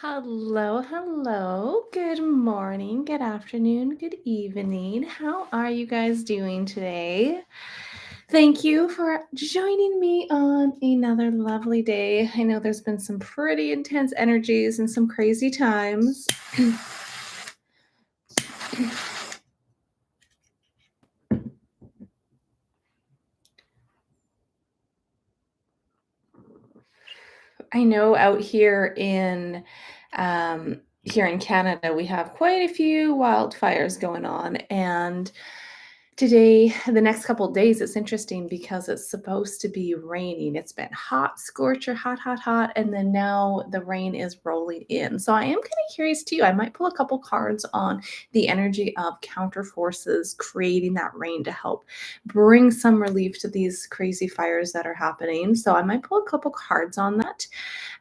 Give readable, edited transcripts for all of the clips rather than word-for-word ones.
Hello, hello. Good morning, good afternoon, good evening. How are you guys doing today? Thank you for joining me on another lovely day. I know there's been some pretty intense energies and some crazy times. I know out here in Canada, we have quite a few wildfires going on, and today, the next couple of days, it's interesting because it's supposed to be raining. It's been hot, scorcher, hot, hot, hot, and then now the rain is rolling in. So I am kind of curious too. I might pull a couple cards on the energy of counter forces creating that rain to help bring some relief to these crazy fires that are happening. So I might pull a couple cards on that.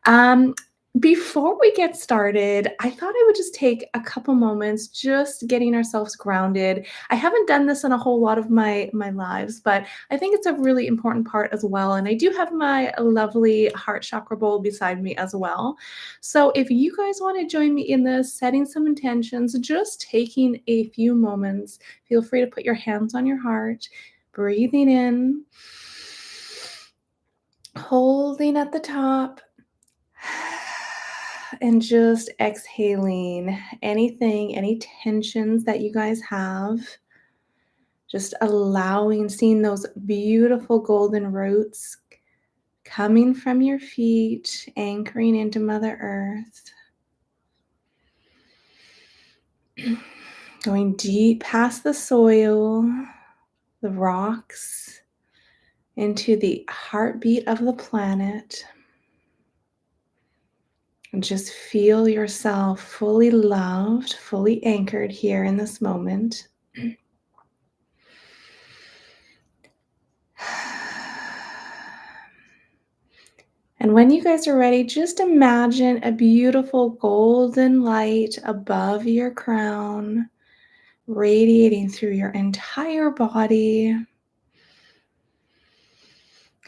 Um, Before we get started, I thought I would just take a couple moments just getting ourselves grounded. I haven't done this in a whole lot of my lives, but I think it's a really important part as well. And I do have my lovely heart chakra bowl beside me as well. So if you guys want to join me in this, setting some intentions, just taking a few moments, feel free to put your hands on your heart, breathing in, holding at the top, and just exhaling anything, any tensions that you guys have. Just allowing, seeing those beautiful golden roots coming from your feet, anchoring into Mother Earth. Going deep past the soil, the rocks, into the heartbeat of the planet. And just feel yourself fully loved, fully anchored here in this moment. And when you guys are ready, just imagine a beautiful golden light above your crown, radiating through your entire body.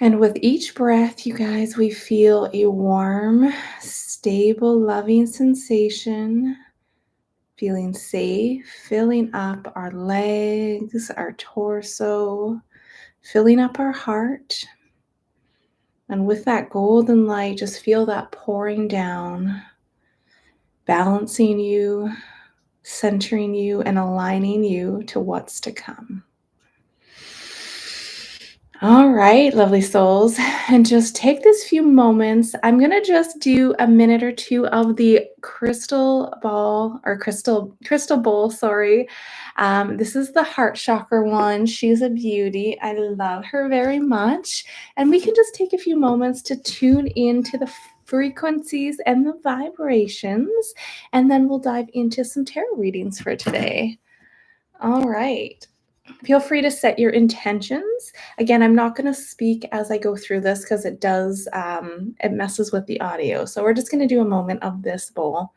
And with each breath, you guys, we feel a warm, stable, loving sensation, feeling safe, filling up our legs, our torso, filling up our heart. And with that golden light, just feel that pouring down, balancing you, centering you, and aligning you to what's to come. All right, lovely souls. And just take this few moments. I'm going to just do a minute or two of the crystal ball or crystal bowl, sorry. This is the heart chakra one. She's a beauty. I love her very much. And we can just take a few moments to tune into the frequencies and the vibrations, and then we'll dive into some tarot readings for today. All right. Feel free to set your intentions. Again, I'm not going to speak as I go through this because it messes with the audio. So we're just going to do a moment of this bowl.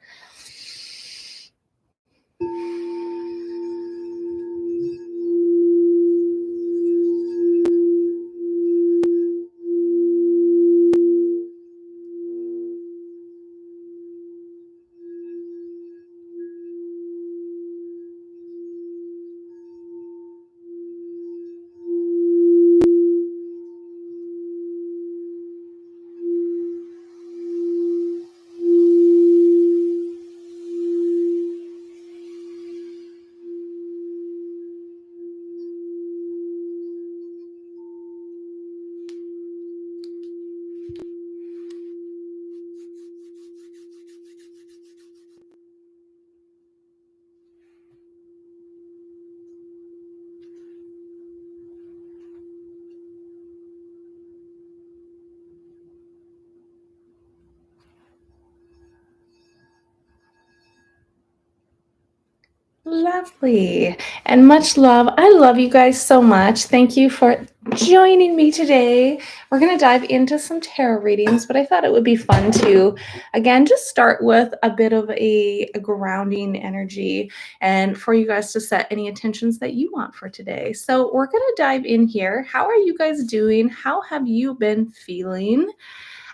Lovely. And much love. I love you guys so much. Thank you for joining me today. We're going to dive into some tarot readings, but I thought it would be fun to, again, just start with a bit of a grounding energy and for you guys to set any intentions that you want for today. So we're going to dive in here. How are you guys doing? How have you been feeling?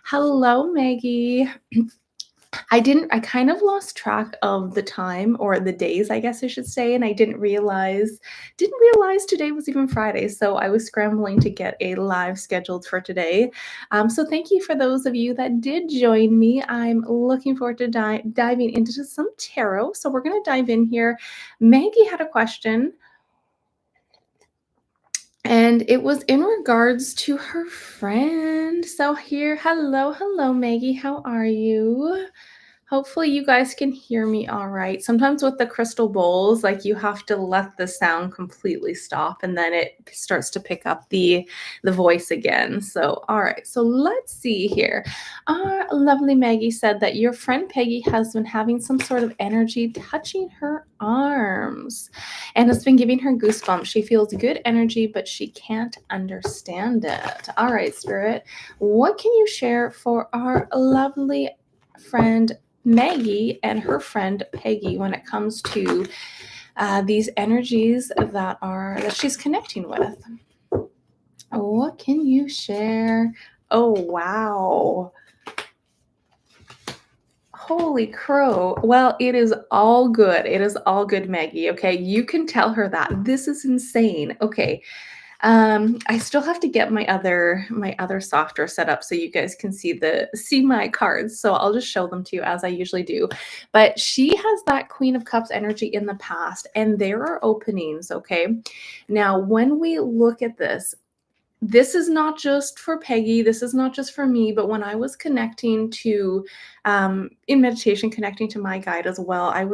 Hello, Maggie. I kind of lost track of the time or the days, I guess I should say, and I didn't realize today was even Friday, so I was scrambling to get a live scheduled for today. So thank you for those of you that did join me. I'm looking forward to diving into some tarot. So we're going to dive in here. Maggie had a question, and it was in regards to her friend. So here, hello, Maggie. How are you? Hopefully you guys can hear me all right. Sometimes with the crystal bowls, like you have to let the sound completely stop and then it starts to pick up the voice again. So, all right. So let's see here. Our lovely Maggie said that your friend Peggy has been having some sort of energy touching her arms and it's been giving her goosebumps. She feels good energy, but she can't understand it. All right, Spirit, what can you share for our lovely friend Maggie and her friend Peggy when it comes to these energies that she's connecting with? What can you share? Oh wow. Holy crow. Well, it is all good. It is all good, Maggie. Okay. You can tell her that. This is insane. Okay. I still have to get my other software set up so you guys can see my cards. So I'll just show them to you as I usually do. But she has that Queen of Cups energy in the past, and there are openings. Okay. Now, when we look at this is not just for Peggy, this is not just for me, but when I was connecting to in meditation, connecting to my guide as well, I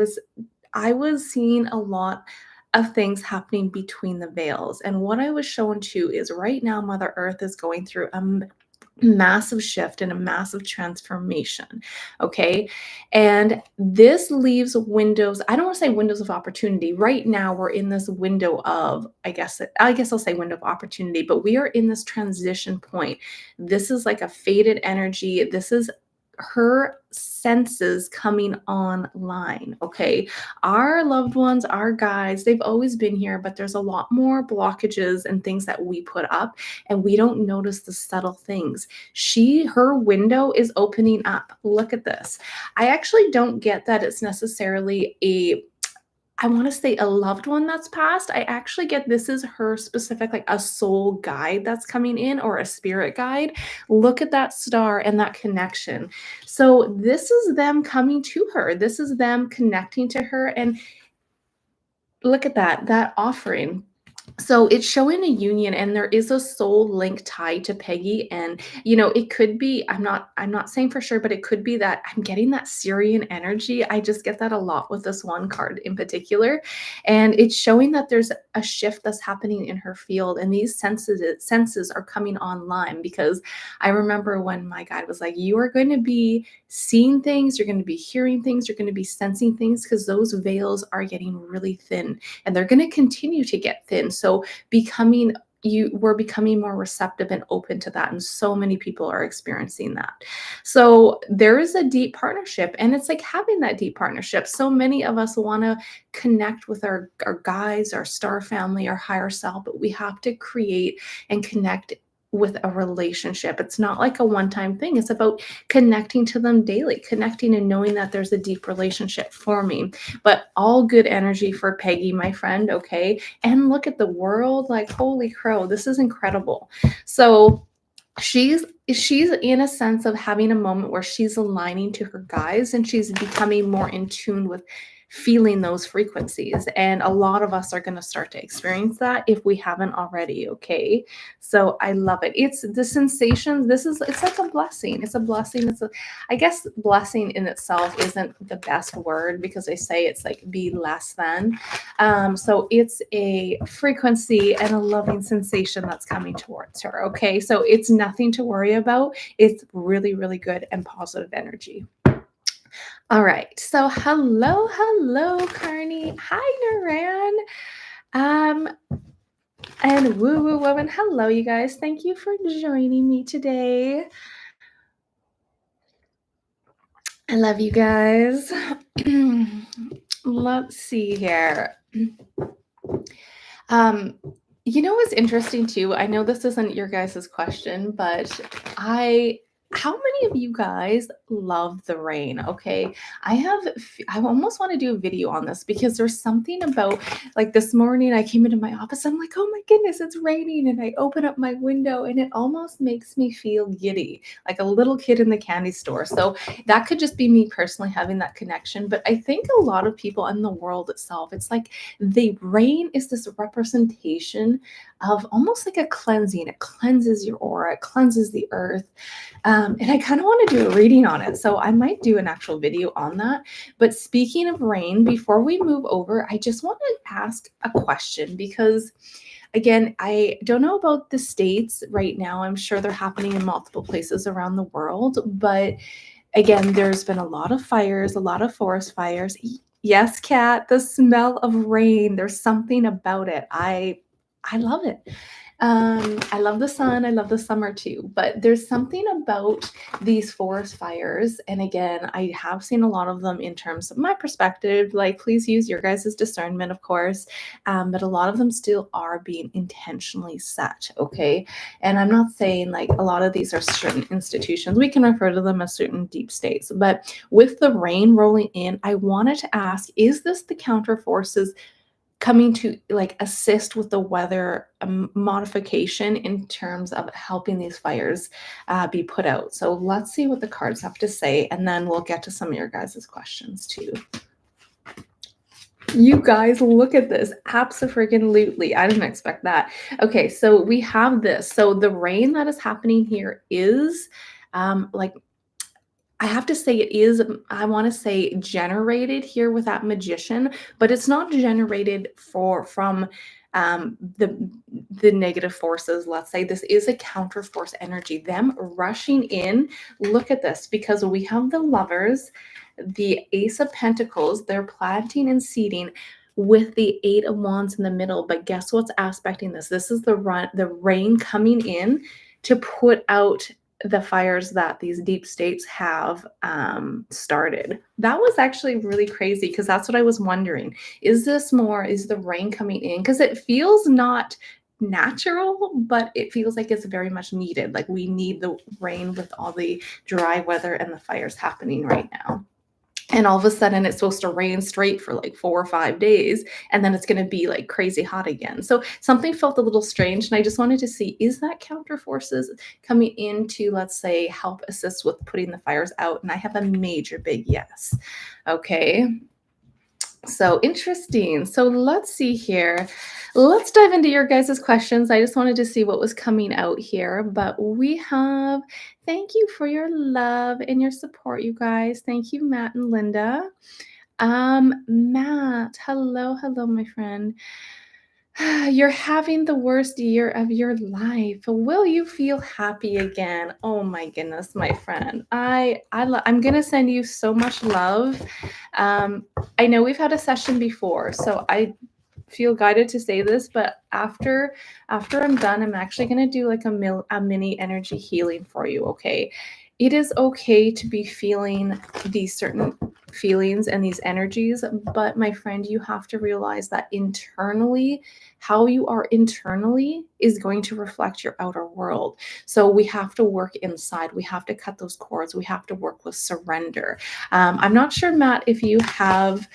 was seeing a lot of things happening between the veils. And what I was shown too is right now, Mother Earth is going through massive shift and a massive transformation. Okay. And this leaves windows, I don't want to say windows of opportunity. Right now, we're in this window of, I guess I'll say window of opportunity, but we are in this transition point. This is like a faded energy. This is her senses coming online. Okay. Our loved ones, our guides, they've always been here, but there's a lot more blockages and things that we put up, and we don't notice the subtle things. Her window is opening up. Look at this. I actually don't get that it's necessarily I want to say a loved one that's passed. I actually get this is her specific, like a soul guide that's coming in or a spirit guide. Look at that star and that connection. So this is them coming to her. This is them connecting to her. And look at that offering. So it's showing a union, and there is a soul link tied to Peggy. And it could be, I'm not saying for sure, but it could be that I'm getting that Syrian energy. I just get that a lot with this one card in particular. And it's showing that there's a shift that's happening in her field, and these senses are coming online. Because I remember when my guide was like, you are going to be seeing things, you're going to be hearing things, you're going to be sensing things, because those veils are getting really thin, and they're going to continue to get thin. So we're becoming more receptive and open to that, and so many people are experiencing that. So there is a deep partnership, and it's like having that deep partnership. So many of us want to connect with our guides, our star family, our higher self, but we have to create and connect with a relationship. It's not like a one-time thing. It's about connecting to them daily, connecting and knowing that there's a deep relationship forming. But all good energy for Peggy, my friend. Okay. And look at the world, like, holy crow, this is incredible. So she's in a sense of having a moment where she's aligning to her guides, and she's becoming more in tune with feeling those frequencies. And a lot of us are going to start to experience that if we haven't already. Okay. So I love it. It's the sensations. It's like a blessing. It's a blessing. I guess blessing in itself isn't the best word, because they say it's like be less than. So it's a frequency and a loving sensation that's coming towards her. Okay. So it's nothing to worry about. It's really, really good and positive energy. All right. So hello, Carney. Hi, Naran. And woo woo woman. Hello, you guys. Thank you for joining me today. I love you guys. Let's see here. What's interesting too? I know this isn't your guys' question, but I How many of you guys love the rain? Okay. I almost want to do a video on this because there's something about, like, this morning I came into my office. I'm like, oh my goodness, it's raining. And I open up my window and it almost makes me feel giddy, like a little kid in the candy store. So that could just be me personally having that connection. But I think a lot of people in the world itself, it's like the rain is this representation of almost like a cleansing. It cleanses your aura, it cleanses the earth. And I kind of want to do a reading on it. So I might do an actual video on that. But speaking of rain, before we move over, I just want to ask a question because, again, I don't know about the States right now. I'm sure they're happening in multiple places around the world. But again, there's been a lot of fires, a lot of forest fires. Yes, Kat, the smell of rain. There's something about it. I love it. I love the sun. I love the summer too. But there's something about these forest fires. And again, I have seen a lot of them in terms of my perspective. Like, please use your guys' discernment, of course. But a lot of them still are being intentionally set. Okay. And I'm not saying like a lot of these are certain institutions. We can refer to them as certain deep states. But with the rain rolling in, I wanted to ask, is this the counter forces coming to like assist with the weather modification in terms of helping these fires be put out? So let's see what the cards have to say, and then we'll get to some of your guys' questions too. You guys, look at this. Abso-freaking-lutely. I didn't expect that. Okay, so we have this. So the rain that is happening here is like, I have to say it is, I want to say, generated here with that magician, but it's not generated from the negative forces. Let's say this is a counter force energy, them rushing in. Look at this, because we have the Lovers, the Ace of Pentacles, they're planting and seeding with the Eight of Wands in the middle. But guess what's aspecting this? This is the rain coming in to put out the fires that these deep states have started. That was actually really crazy, because that's what I was wondering. Is the rain coming in? Because it feels not natural, but it feels like it's very much needed. Like, we need the rain with all the dry weather and the fires happening right now. And all of a sudden it's supposed to rain straight for like 4 or 5 days, and then it's going to be like crazy hot again. So something felt a little strange, and I just wanted to see, is that counter forces coming in to, let's say, help assist with putting the fires out? And I have a major big yes. Okay. So interesting. So let's see here. Let's dive into your guys' questions. I just wanted to see what was coming out here. But we have, thank you for your love and your support, you guys. Thank you, Matt and Linda. Matt, hello, my friend. You're having the worst year of your life. Will you feel happy again? Oh my goodness, my friend. I'm gonna send you so much love. I know we've had a session before, so I feel guided to say this, but after I'm done, I'm actually gonna do like a mini energy healing for you. Okay, it is okay to be feeling these certain feelings and these energies, but my friend, you have to realize that internally, how you are internally is going to reflect your outer world. So we have to work inside. We have to cut those cords. We have to work with surrender. I'm not sure, Matt, if you have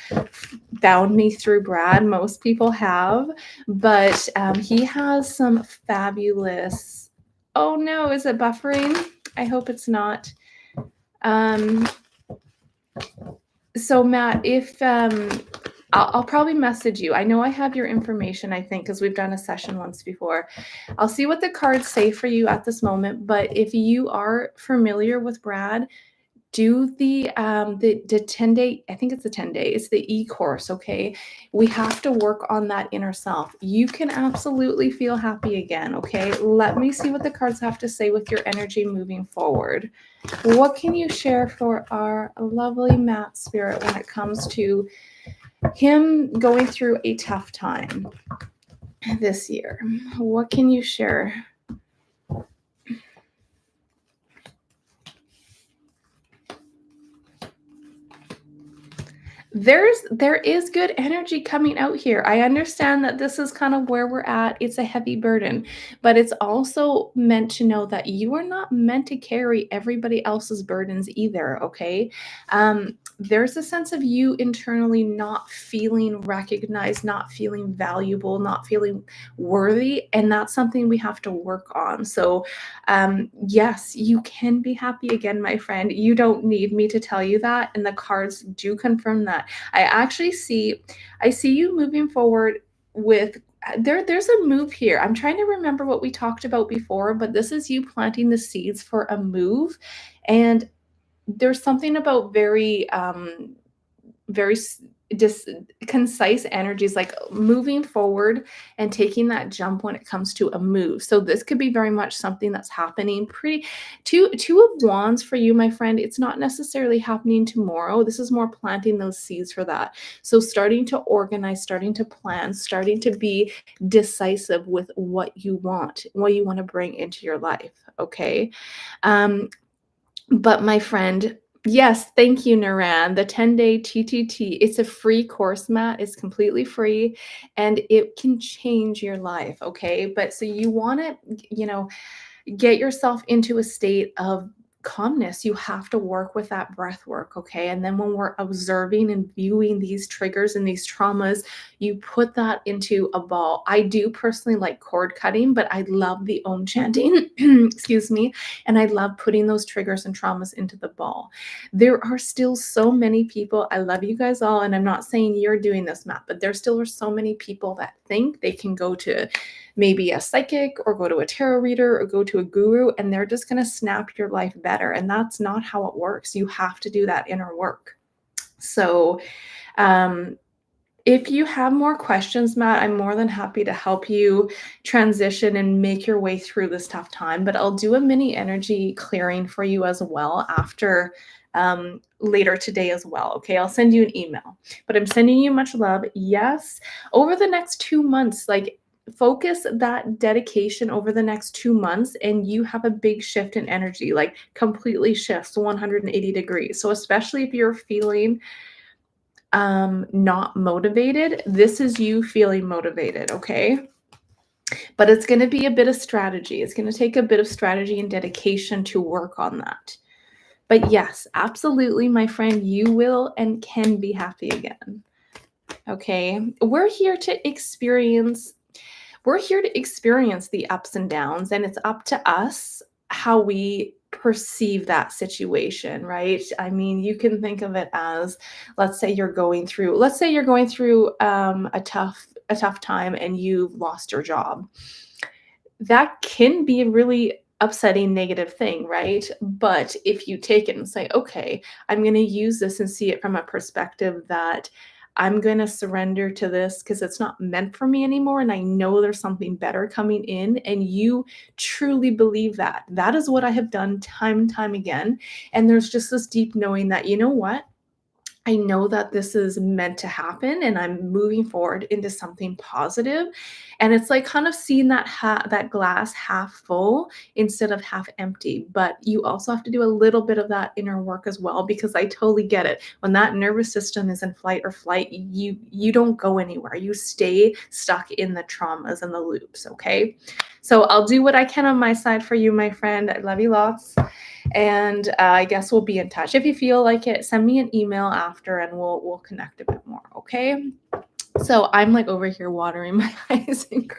found me through Brad. Most people have, but he has some fabulous. Oh no, is it buffering? I hope it's not. So Matt, if I'll probably message you. I know I have your information, I think, because we've done a session once before. I'll see what the cards say for you at this moment. But if you are familiar with Brad, do the 10-day, I think it's a 10-day, it's the e-course. Okay, we have to work on that inner self. You can absolutely feel happy again. Okay, let me see what the cards have to say with your energy moving forward. What can you share for our lovely Matt spirit when it comes to him going through a tough time this year? What can you share? There is good energy coming out here. I understand that this is kind of where we're at. It's a heavy burden, but it's also meant to know that you are not meant to carry everybody else's burdens either, okay? There's a sense of you internally not feeling recognized, not feeling valuable, not feeling worthy, and that's something we have to work on. So, yes, you can be happy again, my friend. You don't need me to tell you that, and the cards do confirm that. I actually I see you moving forward with there's a move here. I'm trying to remember what we talked about before, but this is you planting the seeds for a move. And there's something about very just concise energies, like moving forward and taking that jump when it comes to a move. So this could be very much something that's happening pretty two of wands for you, my friend. It's not necessarily happening tomorrow. This is more planting those seeds for that. So starting to organize, starting to plan, starting to be decisive with what you want to bring into your life. Okay. Um, but my friend, yes, thank you, Naran. The 10-day TTT, it's a free course, Matt. It's completely free and it can change your life, okay? But so you want to, get yourself into a state of calmness. You have to work with that breath work, okay? And then when we're observing and viewing these triggers and these traumas, you put that into a ball. I do personally like cord cutting, but I love the om chanting, excuse me, and I love putting those triggers and traumas into the ball. There are still so many people, I love you guys all, and I'm not saying you're doing this, Matt, but there still are so many people that think they can go to maybe a psychic or go to a tarot reader or go to a guru and they're just going to snap your life better. And that's not how it works. You have to do that inner work. So, um, if you have more questions, Matt, I'm more than happy to help you transition and make your way through this tough time. But I'll do a mini energy clearing for you as well after later today as well. Okay, I'll send you an email. But I'm sending you much love. Yes, over the next 2 months, like focus that dedication over the next 2 months, and you have a big shift in energy, like completely shifts 180 degrees. So, especially if you're feeling not motivated, this is you feeling motivated, okay? But it's going to be a bit of strategy. It's going to take a bit of strategy and dedication to work on that. But yes, absolutely, my friend, you will and can be happy again. Okay? We're here to experience the ups and downs, and it's up to us how we perceive that situation, right? I mean, you can think of it as, let's say you're going through a tough time and you've lost your job. That can be a really upsetting negative thing, right? But if you take it and say, okay, I'm going to use this and see it from a perspective that I'm going to surrender to this because it's not meant for me anymore. And I know there's something better coming in. And you truly believe that. That is what I have done time and time again. And there's just this deep knowing that, you know what? I know that this is meant to happen and I'm moving forward into something positive. And it's like kind of seeing that glass half full instead of half empty. But you also have to do a little bit of that inner work as well, because I totally get it. When that nervous system is in flight or flight, you don't go anywhere. You stay stuck in the traumas and the loops, okay? So I'll do what I can on my side for you, my friend. I love you lots. And I guess we'll be in touch. If you feel like it, send me an email after and we'll connect a bit more, okay? So I'm like over here watering my eyes and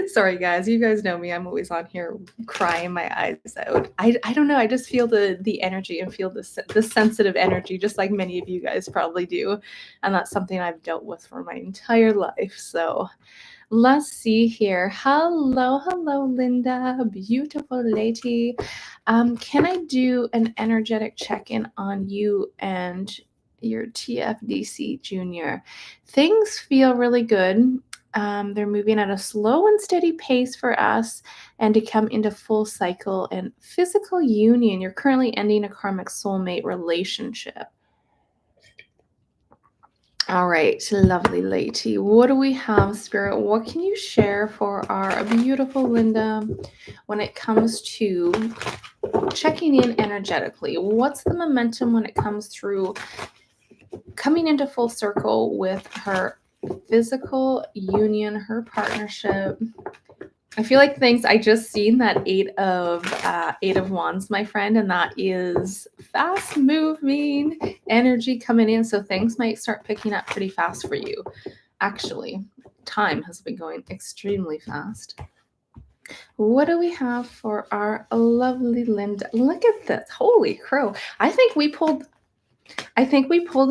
sorry guys, you guys know me. I'm always on here crying my eyes out. I don't know. I just feel the energy and feel the sensitive energy, just like many of you guys probably do, and that's something I've dealt with for my entire life. So let's see here. Hello, Linda, beautiful lady. Can I do an energetic check-in on you and your TFDC Junior? Things feel really good. They're moving at a slow and steady pace for us and to come into full cycle and physical union. You're currently ending a karmic soulmate relationship. All right, lovely lady. What do we have, Spirit? What can you share for our beautiful Linda when it comes to checking in energetically? What's the momentum when it comes through coming into full circle with her physical union, her partnership. I feel like things, I just seen that eight of wands, my friend, and that is fast moving energy coming in. So things might start picking up pretty fast for you. Actually, time has been going extremely fast. What do we have for our lovely Linda? Look at this. Holy crow. I think we pulled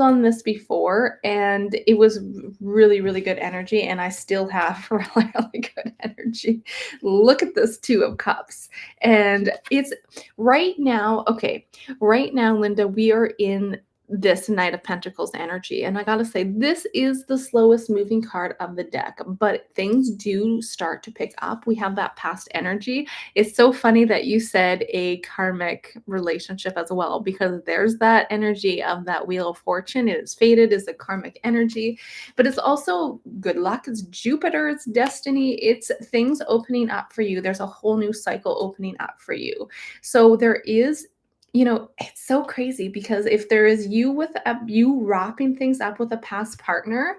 on this before and it was really, really good energy. And I still have really, really good energy. Look at this Two of Cups. And it's right now, okay, right now, Linda, we are in this Knight of Pentacles energy. And I got to say, this is the slowest moving card of the deck, but things do start to pick up. We have that past energy. It's so funny that you said a karmic relationship as well, because there's that energy of that Wheel of Fortune. It is fated, is a karmic energy, but it's also good luck. It's Jupiter, it's destiny, it's things opening up for you. There's a whole new cycle opening up for you. So there is, it's so crazy because if there is you with you wrapping things up with a past partner,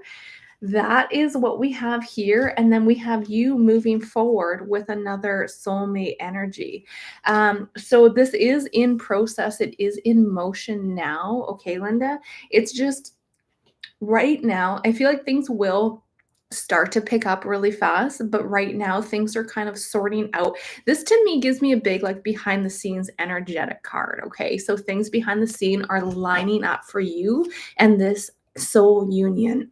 that is what we have here. And then we have you moving forward with another soulmate energy. So this is in process. It is in motion now. Okay, Linda, it's just right now, I feel like things will start to pick up really fast, but right now things are kind of sorting out. This to me gives me a big like behind the scenes energetic card. Okay, so things behind the scene are lining up for you and this soul union.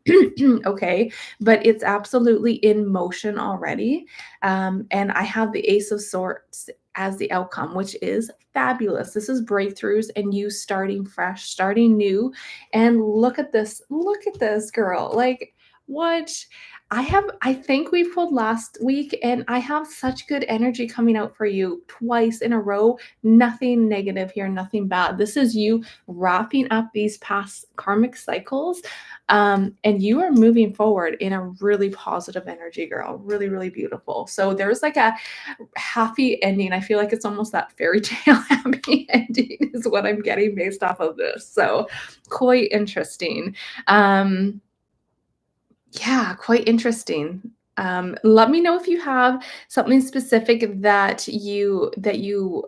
Okay, but it's absolutely in motion already. And I have the Ace of Swords as the outcome, which is fabulous. This is breakthroughs and you starting fresh, starting new. And look at this girl. Like, what? I think we pulled last week and I have such good energy coming out for you twice in a row. Nothing negative here, nothing bad. This is you wrapping up these past karmic cycles. And you are moving forward in a really positive energy, girl. Really, really beautiful. So there's like a happy ending. I feel like it's almost that fairy tale happy ending is what I'm getting based off of this. So quite interesting. Yeah, quite interesting. Let me know if you have something specific that you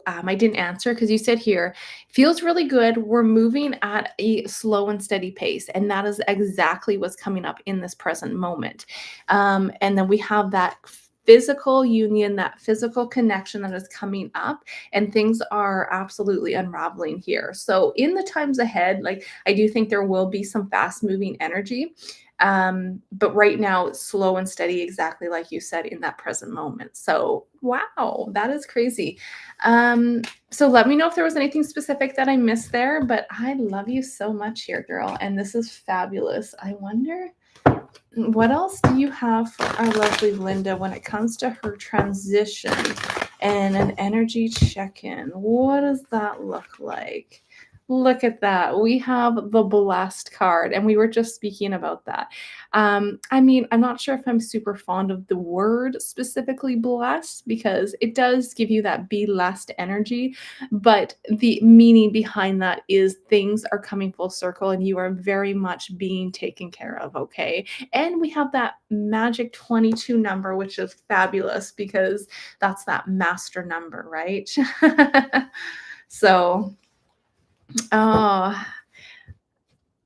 I didn't answer because you said here feels really good. We're moving at a slow and steady pace, and that is exactly what's coming up in this present moment. And then we have that physical union, that physical connection that is coming up, and things are absolutely unraveling here. So in the times ahead, like I do think there will be some fast moving energy. But right now it's slow and steady, exactly like you said in that present moment. So, wow, that is crazy. So let me know if there was anything specific that I missed there, but I love you so much here, girl. And this is fabulous. I wonder what else do you have for our lovely Linda when it comes to her transition and an energy check-in? What does that look like? Look at that. We have the blessed card, and we were just speaking about that. I mean, I'm not sure if I'm super fond of the word specifically blessed because it does give you that be blessed energy, but the meaning behind that is things are coming full circle and you are very much being taken care of, okay? And we have that magic 22 number, which is fabulous because that's that master number, right? So, oh,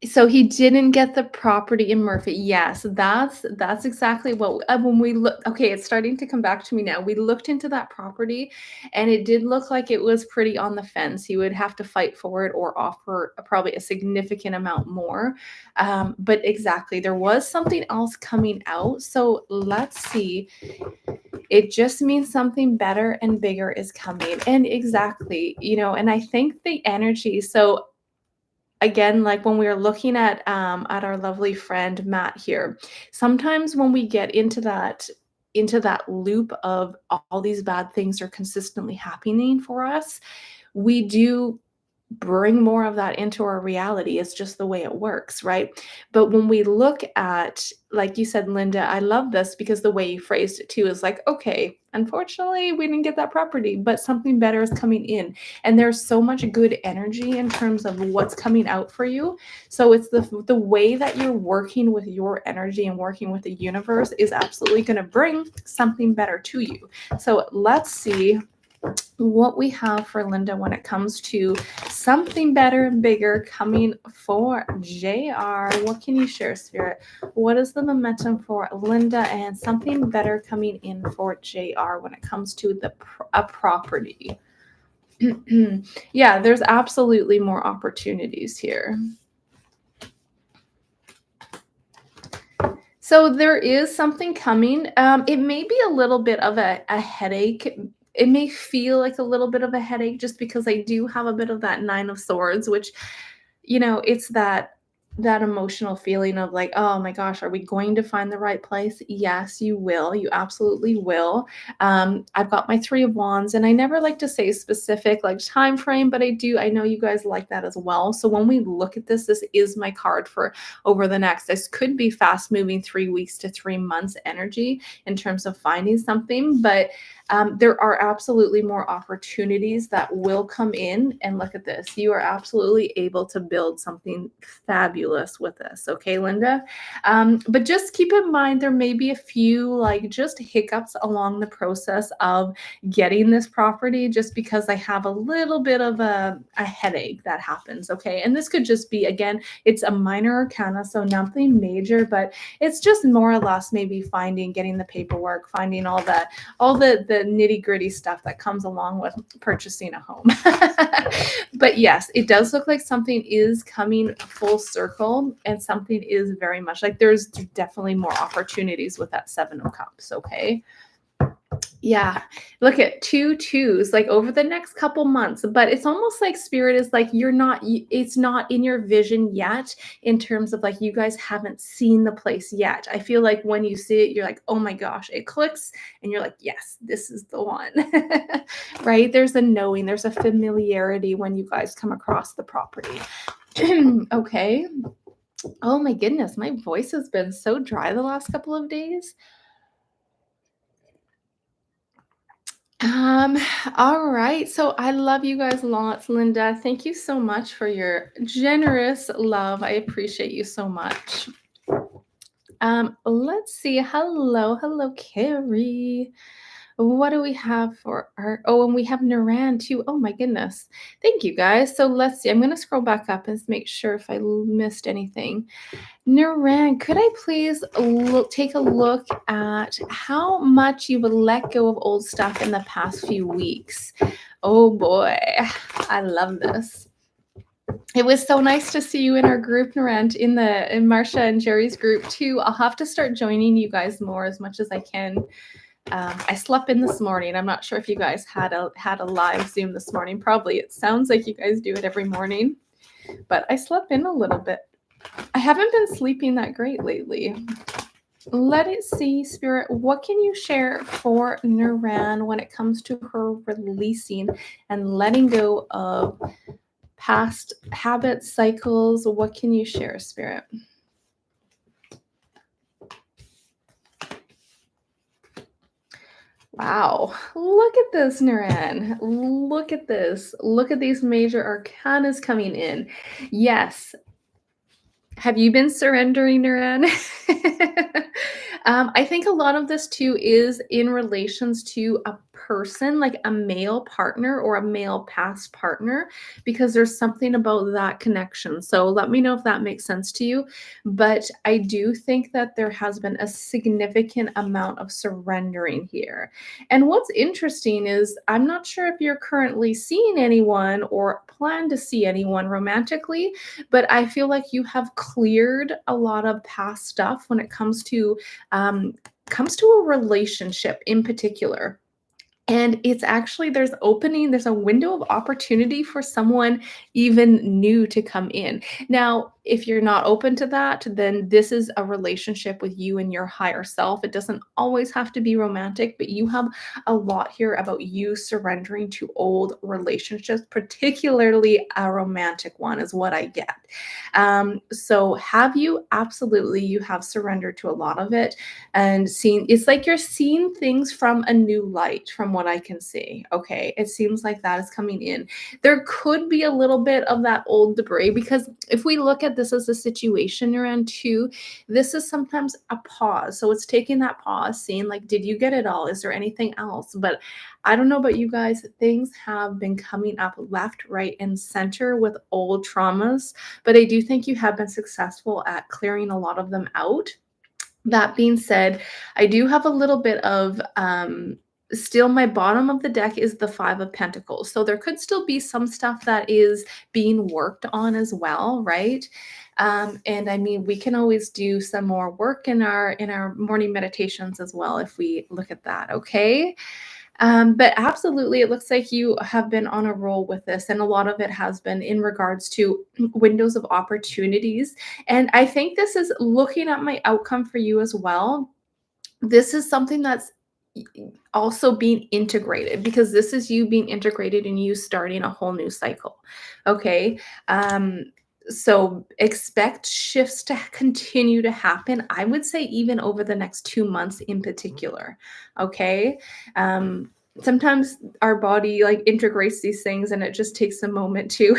so he didn't get the property in Murphy. Yes, that's exactly what when we look. Okay, it's starting to come back to me now. We looked into that property, and it did look like it was pretty on the fence. He would have to fight for it or offer probably a significant amount more. But exactly, there was something else coming out. So let's see. It just means something better and bigger is coming. And exactly, and I think the energy. So again, like when we are looking at our lovely friend Matt here, sometimes when we get into that loop of all these bad things are consistently happening for us, we do bring more of that into our reality. It's just the way it works, right? But when we look at, like you said, Linda, I love this because the way you phrased it too is like, okay, unfortunately, we didn't get that property, but something better is coming in. And there's so much good energy in terms of what's coming out for you. So it's the way that you're working with your energy and working with the universe is absolutely going to bring something better to you. So let's see what we have for Linda when it comes to something better and bigger coming for JR. What can you share, Spirit? What is the momentum for Linda and something better coming in for JR when it comes to a property? Yeah, there's absolutely more opportunities here. So there is something coming. It may be a little bit of a headache. It may feel like a little bit of a headache just because I do have a bit of that Nine of Swords, which, it's that emotional feeling of like, oh my gosh, are we going to find the right place? Yes, you will. You absolutely will. I've got my Three of Wands, and I never like to say specific like time frame, but I do. I know you guys like that as well. So when we look at this is my card for over the next. This could be fast moving 3 weeks to 3 months energy in terms of finding something, but there are absolutely more opportunities that will come in. And look at this. You are absolutely able to build something fabulous with this. Okay, Linda? But just keep in mind, there may be a few like just hiccups along the process of getting this property just because I have a little bit of a headache that happens. Okay. And this could just be, again, it's a minor arcana, so nothing major, but it's just more or less maybe getting the paperwork, finding all the nitty-gritty stuff that comes along with purchasing a home. But yes, it does look like something is coming full circle, and something is very much like there's definitely more opportunities with that Seven of Cups. Okay. Yeah, look at two twos like over the next couple months, but it's almost like spirit is like it's not in your vision yet in terms of like you guys haven't seen the place yet. I feel like when you see it, you're like, oh my gosh, it clicks, and you're like, yes, this is the one. Right? There's a knowing, there's a familiarity when you guys come across the property. Okay. Oh my goodness, my voice has been so dry the last couple of days. Um, all right. So I love you guys lots, Linda. Thank you so much for your generous love. I appreciate you so much. Let's see. Hello, Carrie. What do we have for our and we have Naran too. Oh my goodness. Thank you guys. So let's see. I'm gonna scroll back up and make sure if I missed anything. Naran, could I please take a look at how much you've let go of old stuff in the past few weeks? Oh boy, I love this. It was so nice to see you in our group, Narant, in Marsha and Jerry's group too. I'll have to start joining you guys more as much as I can. I slept in this morning. I'm not sure if you guys had a live Zoom this morning. Probably. It sounds like you guys do it every morning, but I slept in a little bit. I haven't been sleeping that great lately. Let it see, Spirit. What can you share for Naran when it comes to her releasing and letting go of past habits, cycles? What can you share, Spirit? Wow. Look at this, Naran. Look at this. Look at these major arcanas coming in. Yes. Have you been surrendering, Naran? I think a lot of this too is in relations to a person, like a male partner or a male past partner, because there's something about that connection. So let me know if that makes sense to you. But I do think that there has been a significant amount of surrendering here. And what's interesting is I'm not sure if you're currently seeing anyone or plan to see anyone romantically, but I feel like you have cleared a lot of past stuff when it comes to a relationship in particular. And it's actually there's a window of opportunity for someone even new to come in. Now, if you're not open to that, then this is a relationship with you and your higher self. It doesn't always have to be romantic, but you have a lot here about you surrendering to old relationships, particularly a romantic one, is what I get. So have you? Absolutely, you have surrendered to a lot of it and seen, it's like you're seeing things from a new light, from what I can see. Okay. It seems like that is coming in. There could be a little bit of that old debris, because if we look at this as a situation you're in too, this is sometimes a pause. So it's taking that pause, seeing like, did you get it all? Is there anything else? But I don't know about you guys, things have been coming up left, right, and center with old traumas, but I do think you have been successful at clearing a lot of them out. That being said, I do have a little bit of still, my bottom of the deck is the 5 of Pentacles. So there could still be some stuff that is being worked on as well, right? And I mean, we can always do some more work in our morning meditations as well if we look at that, okay? But absolutely, it looks like you have been on a roll with this, and a lot of it has been in regards to windows of opportunities. And I think this is looking at my outcome for you as well. This is something that's also being integrated, because this is you being integrated and you starting a whole new cycle. Okay. So expect shifts to continue to happen. I would say even over the next 2 months in particular. Okay. Sometimes our body like integrates these things and it just takes a moment to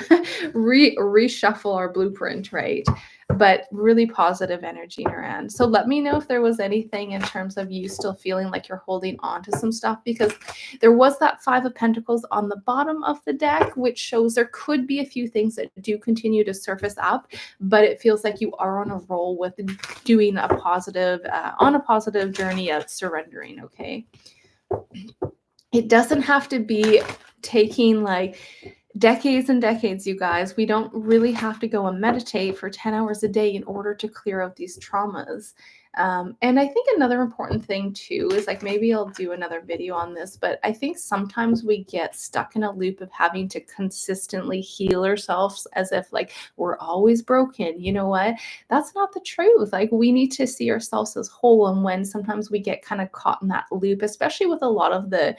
reshuffle our blueprint, right? But really positive energy in your end. So let me know if there was anything in terms of you still feeling like you're holding on to some stuff, because there was that 5 of Pentacles on the bottom of the deck, which shows there could be a few things that do continue to surface up, but it feels like you are on a roll with doing a positive, on a positive journey of surrendering, okay? It doesn't have to be taking like decades and decades, you guys. We don't really have to go and meditate for 10 hours a day in order to clear out these traumas. And I think another important thing too is like, maybe I'll do another video on this, but I think sometimes we get stuck in a loop of having to consistently heal ourselves as if like we're always broken. You know what? That's not the truth. Like, we need to see ourselves as whole. And when sometimes we get kind of caught in that loop, especially with a lot of the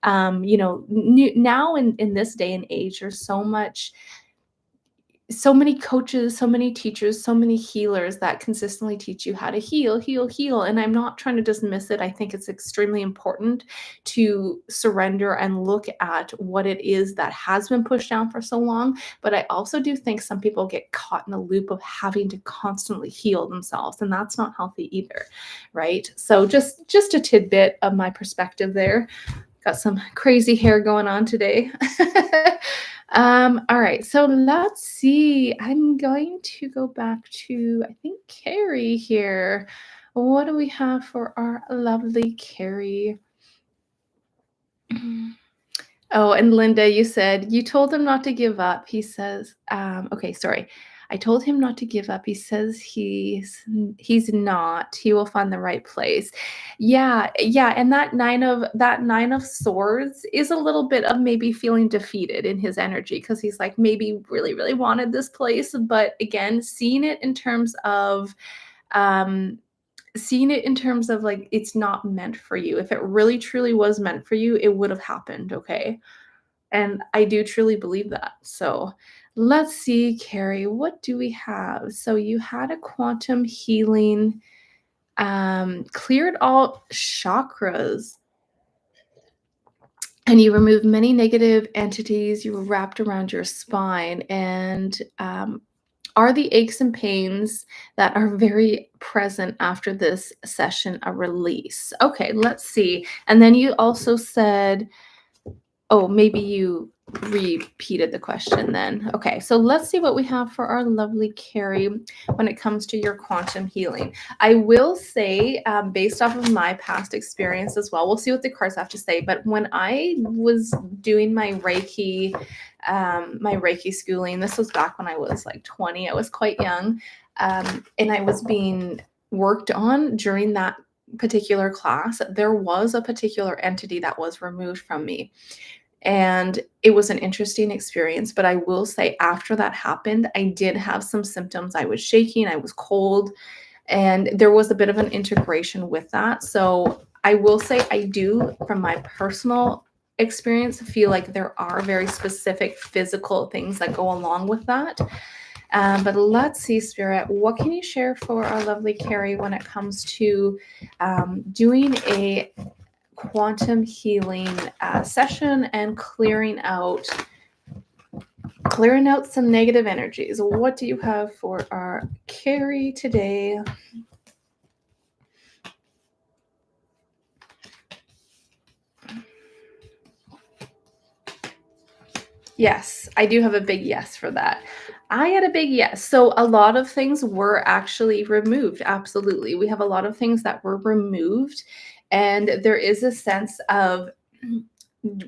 now in this day and age, there's so many coaches, so many teachers, so many healers that consistently teach you how to heal, heal, heal. And I'm not trying to dismiss it. I think it's extremely important to surrender and look at what it is that has been pushed down for so long. But I also do think some people get caught in a loop of having to constantly heal themselves, and that's not healthy either, right? So just a tidbit of my perspective there. Got some crazy hair going on today. All right, so let's see. I'm going to go back to, I think, Carrie here. What do we have for our lovely Carrie? Oh, and Linda, you said you told him not to give up. He says, okay, sorry. I told him not to give up. He says he's not. He will find the right place. Yeah, yeah. And that nine of swords is a little bit of maybe feeling defeated in his energy, because he's like maybe really, really wanted this place. But again, um seeing it in terms of like it's not meant for you. If it really truly was meant for you, it would have happened, okay? And I do truly believe that. So let's see, Carrie, what do we have? So you had a quantum healing, cleared all chakras, and you removed many negative entities. You were wrapped around your spine, and are the aches and pains that are very present after this session a release? Okay, let's see. And then you also said, oh, maybe you repeated the question then. Okay, so let's see what we have for our lovely Carrie when it comes to your quantum healing. I will say, based off of my past experience as well, we'll see what the cards have to say. But when I was doing my Reiki schooling, this was back when I was like 20. I was quite young, and I was being worked on during that particular class. There was a particular entity that was removed from me. And it was an interesting experience, but I will say after that happened, I did have some symptoms. I was shaking, I was cold, and there was a bit of an integration with that. So I will say I do, from my personal experience, feel like there are very specific physical things that go along with that. But let's see, Spirit, what can you share for our lovely Carrie when it comes to doing a quantum healing session and clearing out some negative energies? What do you have for our Carrie today? Yes, I do have a big yes for that. I had a big yes. So a lot of things were actually removed. Absolutely. We have a lot of things that were removed. And there is a sense of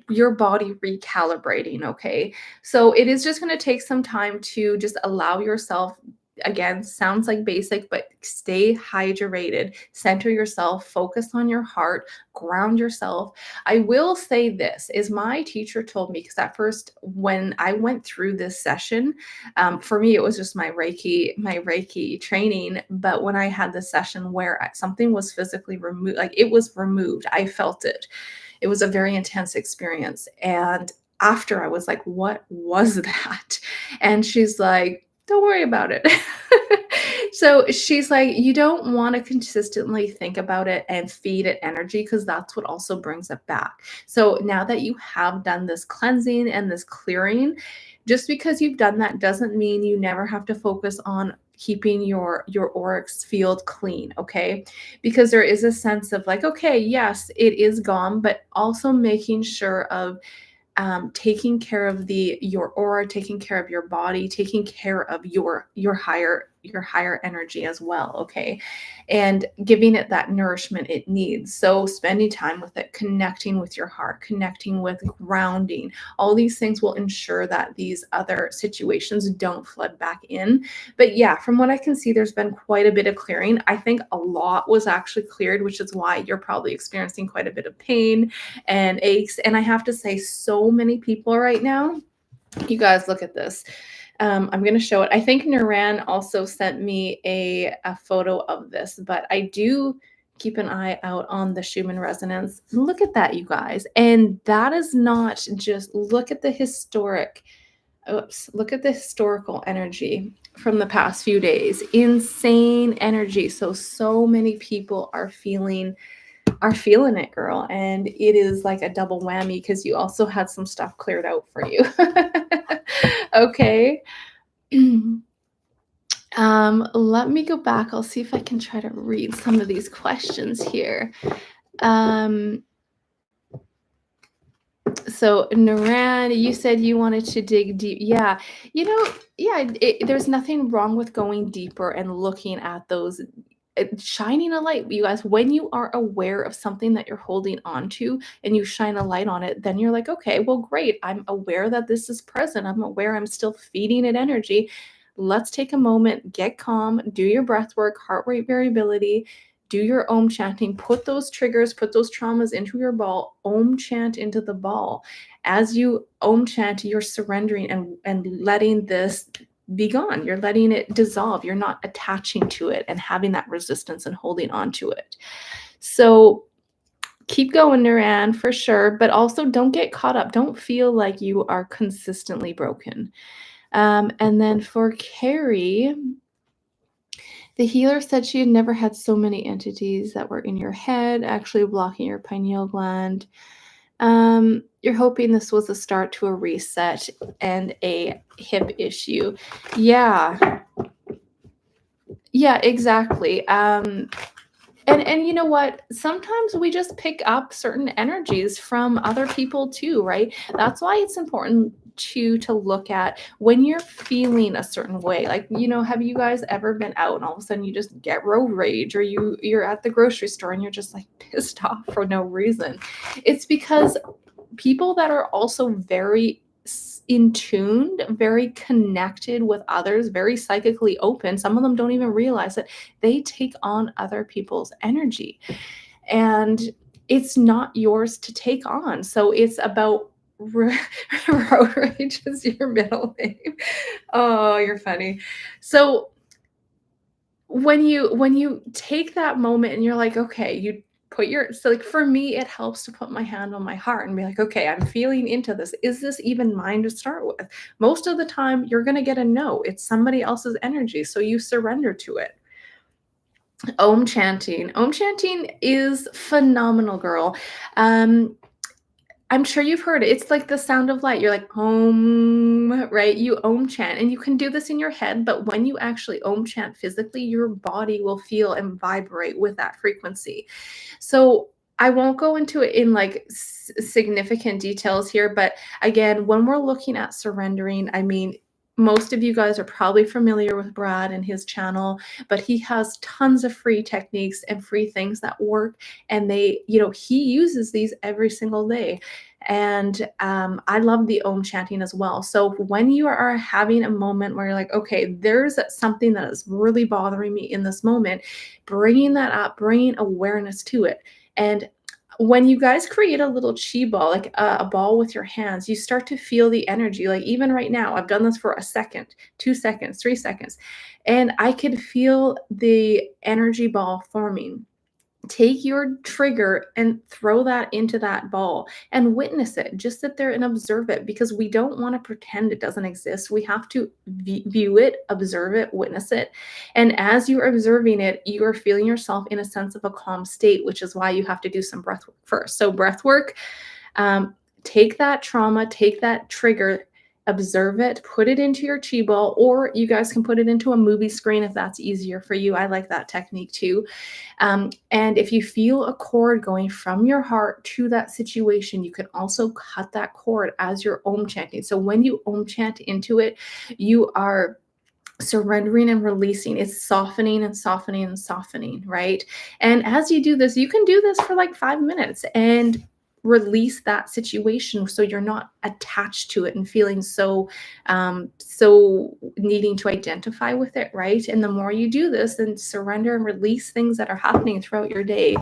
your body recalibrating. Okay. So it is just going to take some time to just allow yourself. Again, sounds like basic, but stay hydrated, center yourself, focus on your heart, ground yourself. I will say this is my teacher told me, because at first when I went through this session, for me it was just my Reiki training. But when I had this session where something was physically removed, like it was removed, I felt it. It was a very intense experience. And after I was like, what was that? And she's like, don't worry about it. So she's like, you don't want to consistently think about it and feed it energy, because that's what also brings it back. So now that you have done this cleansing and this clearing, just because you've done that doesn't mean you never have to focus on keeping your auric field clean. Okay, because there is a sense of like, okay, yes, it is gone, but also making sure of taking care of your aura, taking care of your body, taking care of your higher energy as well. Okay, and giving it that nourishment it needs. So spending time with it, connecting with your heart, connecting with grounding, all these things will ensure that these other situations don't flood back in. But yeah, from what I can see, there's been quite a bit of clearing. I think a lot was actually cleared, which is why you're probably experiencing quite a bit of pain and aches. And I have to say, so many people right now, you guys look at this. I'm going to show it. I think Naran also sent me a photo of this, but I do keep an eye out on the Schumann resonance. Look at that, you guys. And that is not just, look at the look at the historical energy from the past few days. Insane energy. So many people are feeling it, girl. And it is like a double whammy because you also had some stuff cleared out for you. Okay. Let me go back. I'll see if I can try to read some of these questions here. So Naran, you said you wanted to dig deep. Yeah, yeah, there's nothing wrong with going deeper and looking at those, shining a light. You guys, when you are aware of something that you're holding on to and you shine a light on it, then you're like, okay, well, great. I'm aware that this is present. I'm aware I'm still feeding it energy. Let's take a moment, get calm, do your breath work, heart rate variability, do your om chanting, put those triggers, put those traumas into your ball, om chant into the ball. As you om chant, you're surrendering and letting this be gone. You're letting it dissolve. You're not attaching to it and having that resistance and holding on to it. So keep going, Naran, for sure, but also don't get caught up. Don't feel like you are consistently broken. And then for Carrie, the healer said she had never had so many entities that were in your head, actually blocking your pineal gland. You're hoping this was a start to a reset and a hip issue. Yeah. Yeah, exactly. And you know what? Sometimes we just pick up certain energies from other people too, right? That's why it's important to look at when you're feeling a certain way. Like, have you guys ever been out and all of a sudden you just get road rage, or you're at the grocery store and you're just like pissed off for no reason? It's because people that are also very in tuned, very connected with others, very psychically open. Some of them don't even realize it. They take on other people's energy, and it's not yours to take on. So it's about Road rage is your middle name. Oh, you're funny. So when you take that moment and you're like, okay, you put your so like for me, it helps to put my hand on my heart and be like, okay, I'm feeling into this. Is this even mine to start with? Most of the time, you're gonna get a no. It's somebody else's energy. So you surrender to it. Om chanting. Om chanting is phenomenal, girl. Um, I'm sure you've heard it. It's like the sound of light. You're like, "Om," right? You Om chant, and you can do this in your head, but when you actually Om chant physically, your body will feel and vibrate with that frequency. So, I won't go into it in, like, significant details here, but again, when we're looking at surrendering, I mean, most of you guys are probably familiar with Brad and his channel, but he has tons of free techniques and free things that work, and he uses these every single day. And I love the Om chanting as well. So when you are having a moment where you're like, okay, there's something that is really bothering me in this moment, bringing that up, bringing awareness to it. And when you guys create a little chi ball, like a ball with your hands, you start to feel the energy. Like even right now, I've done this for a second, 2 seconds, 3 seconds, and I could feel the energy ball forming. Take your trigger and throw that into that ball and witness it. Just sit there and observe it because we don't want to pretend it doesn't exist. We have to view it, observe it, witness it. And as you're observing it, you are feeling yourself in a sense of a calm state, which is why you have to do some breath work first. So, breath work, um, take that trauma, take that trigger, observe it, put it into your chi ball, or you guys can put it into a movie screen if that's easier for you. I like that technique too. And if you feel a cord going from your heart to that situation, you can also cut that cord as you're Om chanting. So when you Om chant into it, you are surrendering and releasing. It's softening and softening and softening, right? And as you do this, you can do this for like 5 minutes and release that situation so you're not attached to it and feeling so needing to identify with it, right? And the more you do this and surrender and release things that are happening throughout your day,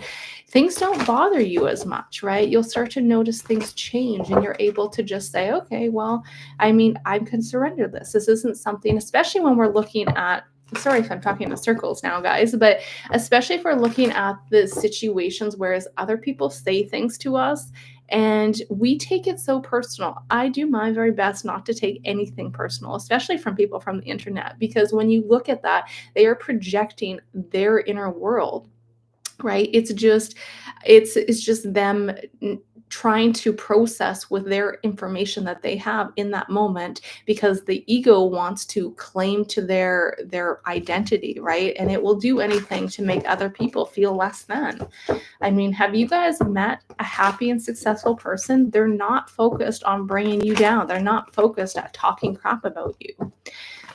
things don't bother you as much, right? You'll start to notice things change and you're able to just say, okay, well, I mean, I can surrender this. This isn't something, especially when we're looking at, sorry if I'm talking in circles now, guys, but especially if we're looking at the situations whereas other people say things to us and we take it so personal. I do my very best not to take anything personal, especially from people from the internet, because when you look at that, they are projecting their inner world, right? It's just them trying to process with their information that they have in that moment because the ego wants to claim to their identity, right? And it will do anything to make other people feel less than. I mean, have you guys met a happy and successful person? They're not focused on bringing you down. They're not focused at talking crap about you.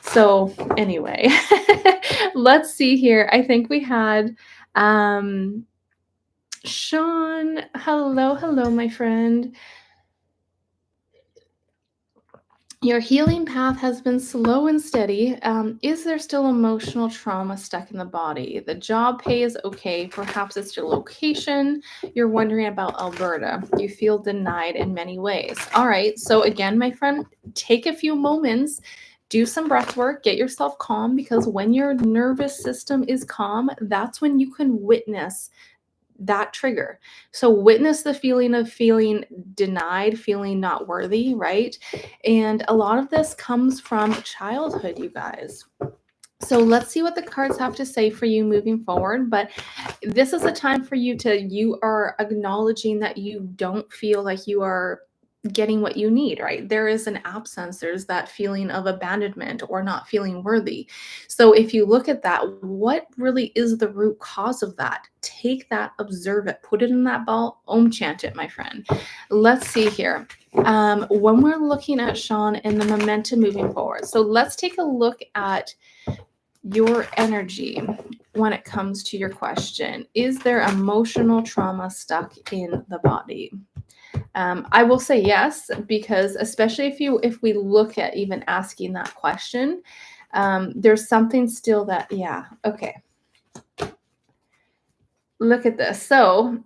So anyway, let's see here. I think we had Sean. Hello, hello, my friend. Your healing path has been slow and steady. Is there still emotional trauma stuck in the body? The job pay is okay. Perhaps it's your location. You're wondering about Alberta. You feel denied in many ways. All right. So, again, my friend, take a few moments, do some breath work, get yourself calm because when your nervous system is calm, that's when you can witness that trigger. So witness the feeling of feeling denied, feeling not worthy, right? And a lot of this comes from childhood, you guys. So let's see what the cards have to say for you moving forward. But this is a time for you are acknowledging that you don't feel like you are getting what you need, right? There is an absence, there's that feeling of abandonment or not feeling worthy. So if you look at that, what really is the root cause of that? Take that, observe it, put it in that ball, Om chant it, my friend. Let's see here. When we're looking at Sean and the momentum moving forward, so let's take a look at your energy when it comes to your question. Is there emotional trauma stuck in the body? I will say yes, because especially if we look at even asking that question, there's something still that, yeah, okay. Look at this. So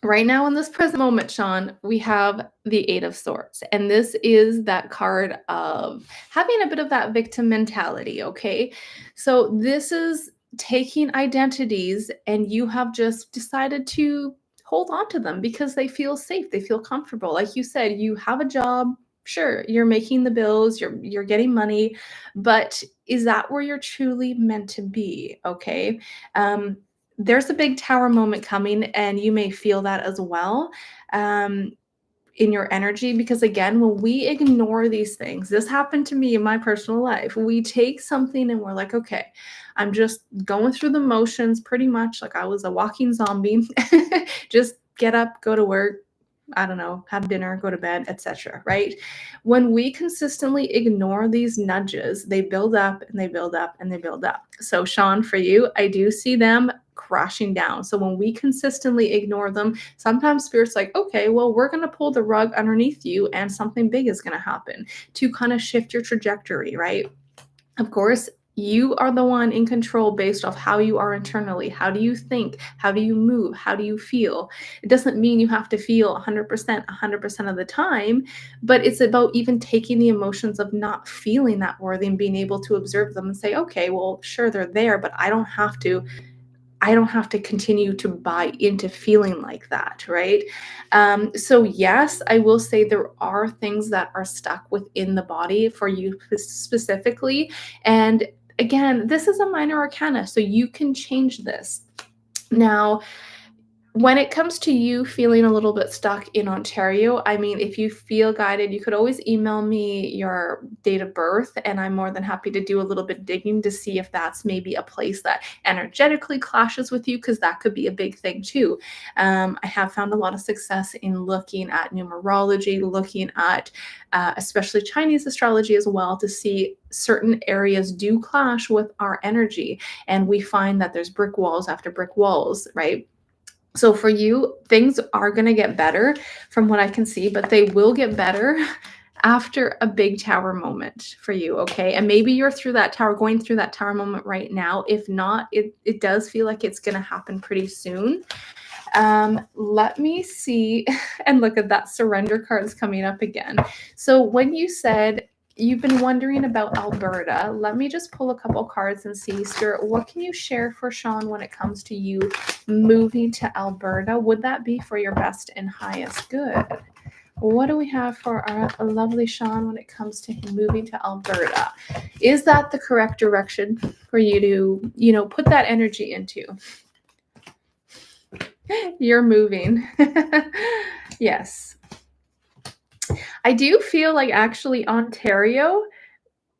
Right now in this present moment, Sean, we have the Eight of Swords, and this is that card of having a bit of that victim mentality, okay? So this is taking identities and you have just decided to hold on to them because they feel safe, they feel comfortable. Like you said, you have a job, sure, you're making the bills, you're getting money, but is that where you're truly meant to be, okay? Um, there's a big tower moment coming, and you may feel that as well, um, in your energy, because again, when we ignore these things, this happened to me in my personal life. We take something and we're like, okay, I'm just going through the motions pretty much like I was a walking zombie. Just get up, go to work, I don't know, have dinner, go to bed, etc. Right? When we consistently ignore these nudges, they build up and they build up and they build up. So, Sean, for you, I do see them crashing down. So, when we consistently ignore them, sometimes spirit's like, okay, well, we're going to pull the rug underneath you and something big is going to happen to kind of shift your trajectory, right? Of course, you are the one in control based off how you are internally. How do you think? How do you move? How do you feel? It doesn't mean you have to feel 100% of the time, but it's about even taking the emotions of not feeling that worthy and being able to observe them and say, okay, well, sure, they're there, but I don't have to continue to buy into feeling like that, right? So yes, I will say there are things that are stuck within the body for you specifically. And again, this is a minor arcana, so you can change this. Now, when it comes to you feeling a little bit stuck in Ontario, I mean, if you feel guided, you could always email me your date of birth, and I'm more than happy to do a little bit digging to see if that's maybe a place that energetically clashes with you, because that could be a big thing too. I have found a lot of success in looking at numerology, looking at especially Chinese astrology as well, to see certain areas do clash with our energy. And we find that there's brick walls after brick walls, right? So for you, things are going to get better from what I can see, but they will get better after a big tower moment for you, okay? And maybe you're through that tower, going through that tower moment right now. If not, it does feel like it's going to happen pretty soon. Let me see. And look at that, surrender cards coming up again. So when you said you've been wondering about Alberta, let me just pull a couple cards and see, Stuart, what can you share for Sean when it comes to you moving to Alberta? Would that be for your best and highest good? What do we have for our lovely Sean when it comes to him moving to Alberta? Is that the correct direction for you to, put that energy into? You're moving. Yes. I do feel like actually Ontario,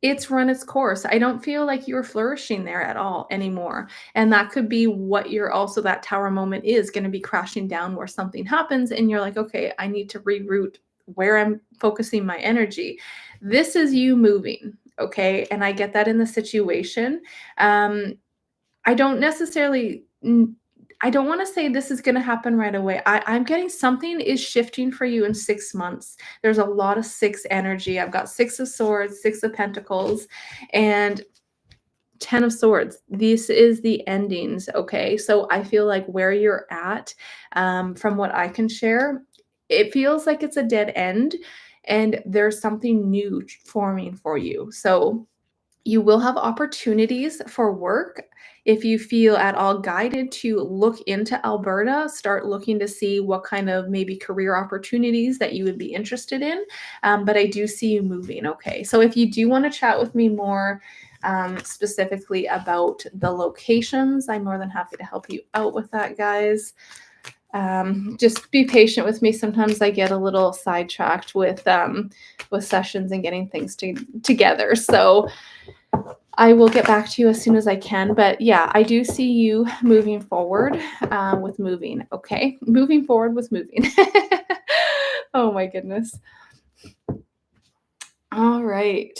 it's run its course. I don't feel like you're flourishing there at all anymore. And that could be what you're also, that tower moment is going to be crashing down where something happens and you're like, okay, I need to reroute where I'm focusing my energy. This is you moving. Okay. And I get that in the situation. Um, I don't necessarily I don't wanna say this is gonna happen right away. I'm getting something is shifting for you in 6 months. There's a lot of 6 energy. I've got 6 of swords, 6 of pentacles, and 10 of swords. This is the endings, okay? So I feel like where you're at, from what I can share, it feels like it's a dead end, and there's something new forming for you. So you will have opportunities for work. If you feel at all guided to look into Alberta, start looking to see what kind of maybe career opportunities that you would be interested in. But I do see you moving. Okay. So if you do want to chat with me more specifically about the locations, I'm more than happy to help you out with that, guys. Just be patient with me. Sometimes I get a little sidetracked with sessions and getting things together. So I will get back to you as soon as I can. But yeah, I do see you moving forward with moving. Okay. Moving forward with moving. Oh my goodness. All right.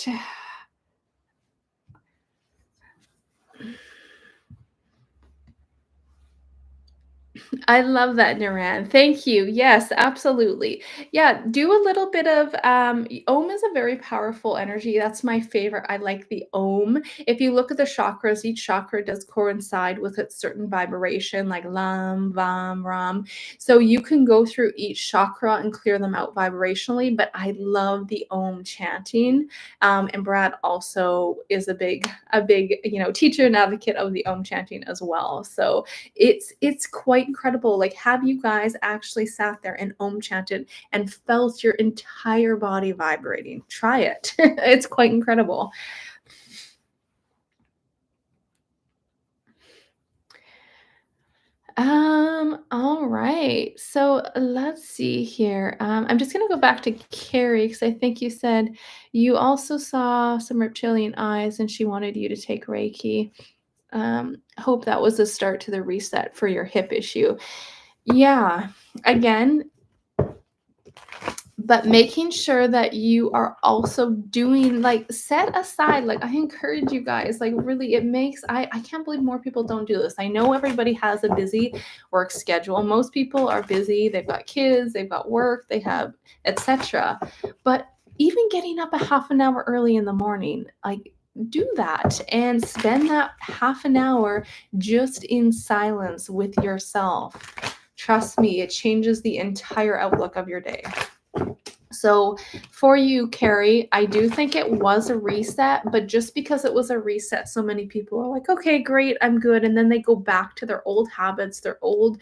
I love that, Naran. Thank you. Yes, absolutely. Yeah, do a little bit of Om is a very powerful energy. That's my favorite. I like the Om. If you look at the chakras, each chakra does coincide with its certain vibration, like Lam, Vam, Ram. So you can go through each chakra and clear them out vibrationally. But I love the Om chanting. And Brad also is a big, teacher and advocate of the Om chanting as well. So it's quite incredible. Like, have you guys actually sat there and Om chanted and felt your entire body vibrating? Try it. It's quite incredible. All right. So let's see here. I'm just gonna go back to Carrie because I think you said you also saw some reptilian eyes and she wanted you to take Reiki. Hope that was a start to the reset for your hip issue. Yeah. Again, but making sure that you are also doing, like, set aside, like, I encourage you guys, like, really, it makes I can't believe more people don't do this. I know everybody has a busy work schedule. Most people are busy, they've got kids, they've got work, they have etc. But even getting up a half an hour early in the morning, like, do that and spend that half an hour just in silence with yourself. Trust me, it changes the entire outlook of your day. So for you, Carrie, I do think it was a reset, but just because it was a reset, so many people are like, okay, great, I'm good. And then they go back to their old habits, their old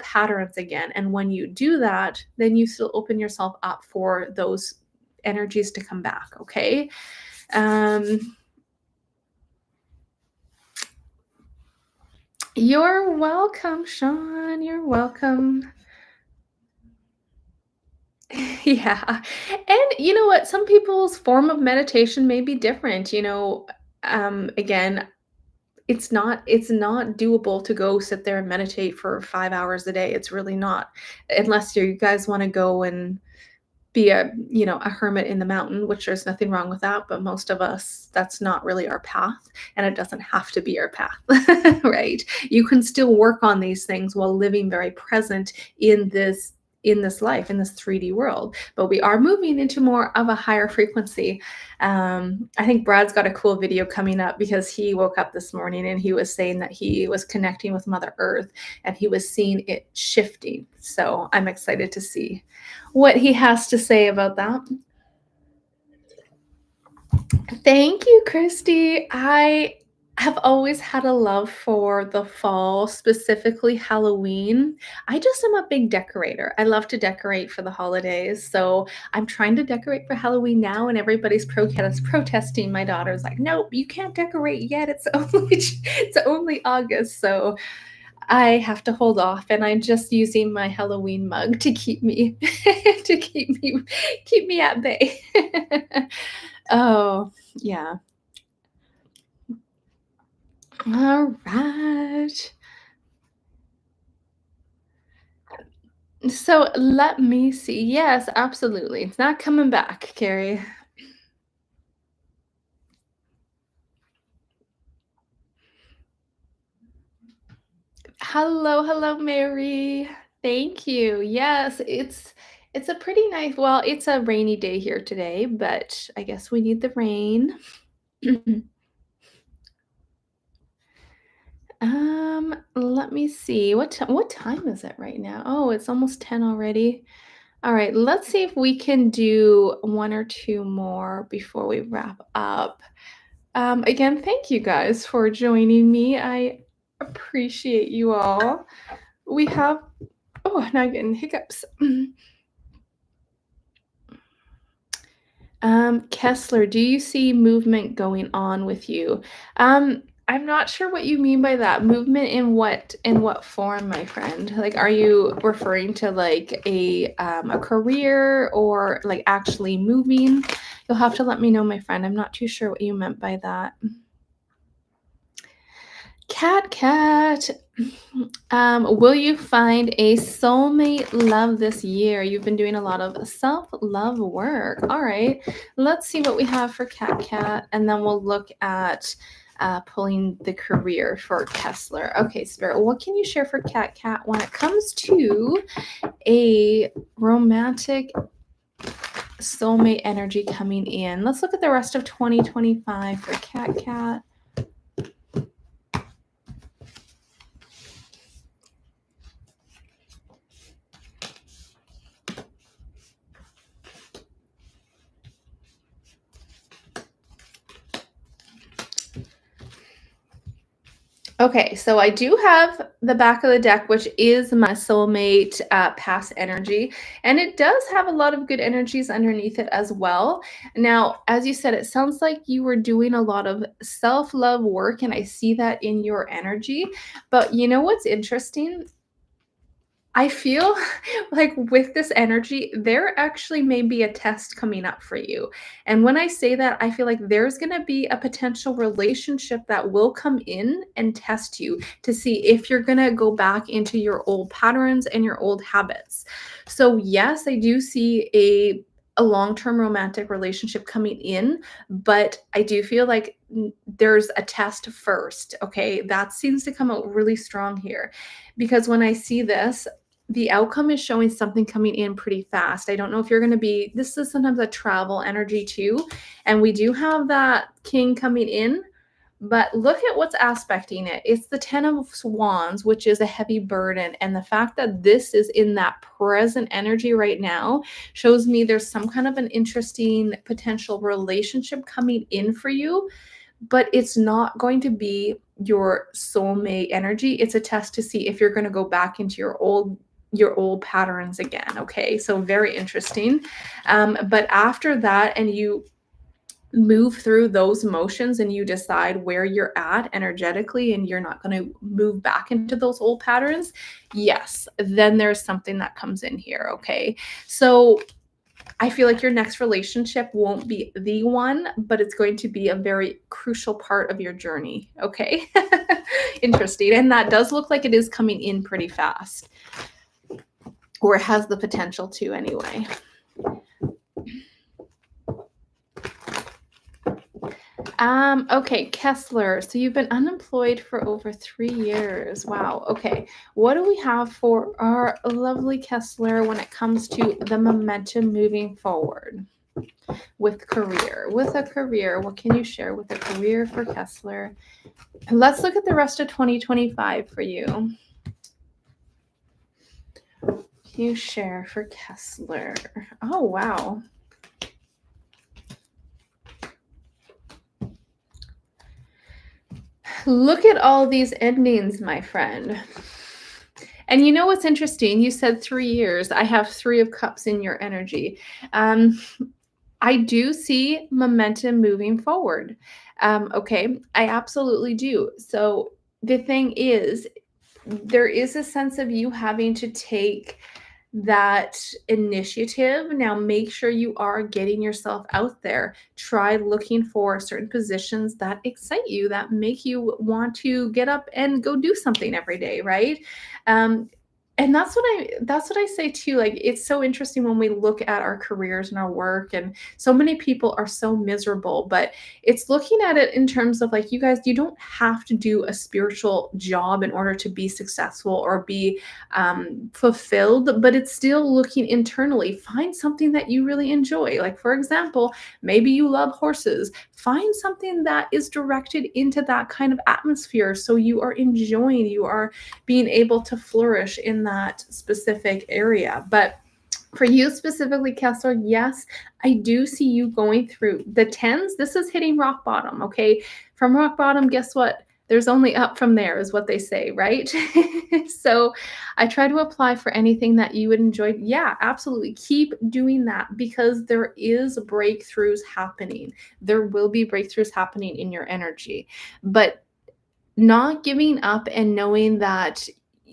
patterns again. And when you do that, then you still open yourself up for those energies to come back. Okay. Um, you're welcome, Sean. You're welcome. Yeah. And you know what? Some people's form of meditation may be different. Again, it's not doable to go sit there and meditate for 5 hours a day. It's really not, unless you guys want to go and be a hermit in the mountain, which there's nothing wrong with that. But most of us, that's not really our path, and it doesn't have to be our path, right? You can still work on these things while living very present in this life, in this 3D world. But we are moving into more of a higher frequency. I think Brad's got a cool video coming up because he woke up this morning and he was saying that he was connecting with Mother Earth and he was seeing it shifting. So I'm excited to see what he has to say about that. Thank you, Christy. I have always had a love for the fall, specifically Halloween. I just am a big decorator. I love to decorate for the holidays. So I'm trying to decorate for Halloween now, and everybody's protesting. My daughter's like, nope, you can't decorate yet. It's only August. So I have to hold off, and I'm just using my Halloween mug to keep me to keep me at bay. Oh, yeah. All right. So let me see. Yes, absolutely. It's not coming back, Carrie. Hello, hello, Mary. Thank you. Yes, it's a pretty nice, well, it's a rainy day here today, but I guess we need the rain. Let me see. What time is it right now? Oh, it's almost 10 already. All right, let's see if we can do one or two more before we wrap up. Again, thank you guys for joining me. I appreciate you all. We have, oh, now I'm getting hiccups. Kessler, do you see movement going on with you? I'm not sure what you mean by that. Movement in what form, my friend? Like, are you referring to like a career or like actually moving? You'll have to let me know, my friend. I'm not too sure what you meant by that. Cat. Will you find a soulmate love this year? You've been doing a lot of self-love work. All right, let's see what we have for Cat, and then we'll look at pulling the career for Kessler. Okay, Spirit, what can you share for Cat when it comes to a romantic soulmate energy coming in? Let's look at the rest of 2025 for Cat. Okay, so I do have the back of the deck, which is my soulmate past energy, and it does have a lot of good energies underneath it as well. Now, as you said, it sounds like you were doing a lot of self love work, and I see that in your energy. But you know what's interesting? I feel like with this energy, there actually may be a test coming up for you. And when I say that, I feel like there's going to be a potential relationship that will come in and test you to see if you're going to go back into your old patterns and your old habits. So, yes, I do see a long-term romantic relationship coming in, but I do feel like there's a test first, okay? That seems to come out really strong here because when I see this, the outcome is showing something coming in pretty fast. I don't know if you're going to be, this is sometimes a travel energy too. And we do have that king coming in, but look at what's aspecting it. It's the 10 of Wands, which is a heavy burden. And the fact that this is in that present energy right now shows me there's some kind of an interesting potential relationship coming in for you, but it's not going to be your soulmate energy. It's a test to see if you're going to go back into your old patterns again. Okay, so very interesting. But after that, and you move through those motions and you decide where you're at energetically and you're not going to move back into those old patterns, yes, then there's something that comes in here. Okay, so I feel like your next relationship won't be the one, but it's going to be a very crucial part of your journey. Okay, interesting. And that does look like it is coming in pretty fast, or it has the potential to anyway. Okay, Kessler. So you've been unemployed for over 3 years. Wow. Okay. What do we have for our lovely Kessler when it comes to the momentum moving forward with career? With a career, what can you share with a career for Kessler? Let's look at the rest of 2025 for you. Can you share for Kessler? Oh, wow. Look at all these endings, my friend. And you know what's interesting? You said 3 years. I have 3 of Cups in your energy. I do see momentum moving forward. Okay, I absolutely do. So the thing is, there is a sense of you having to take that initiative. Now, make sure you are getting yourself out there. Try looking for certain positions that excite you, that make you want to get up and go do something every day, right? Um, and that's what I say too. Like, it's so interesting when we look at our careers and our work, and so many people are so miserable, but it's looking at it in terms of like, you guys, you don't have to do a spiritual job in order to be successful or be fulfilled, but it's still looking internally. Find something that you really enjoy. Like, for example, maybe you love horses. Find something that is directed into that kind of atmosphere so you are enjoying, you are being able to flourish in that specific area. But for you specifically, Kessler, yes, I do see you going through the tens. This is hitting rock bottom, okay? From rock bottom, guess what? There's only up from there, is what they say, right? So I try to apply for anything that you would enjoy. Yeah, absolutely. Keep doing that because there is breakthroughs happening. There will be breakthroughs happening in your energy. But not giving up and knowing that,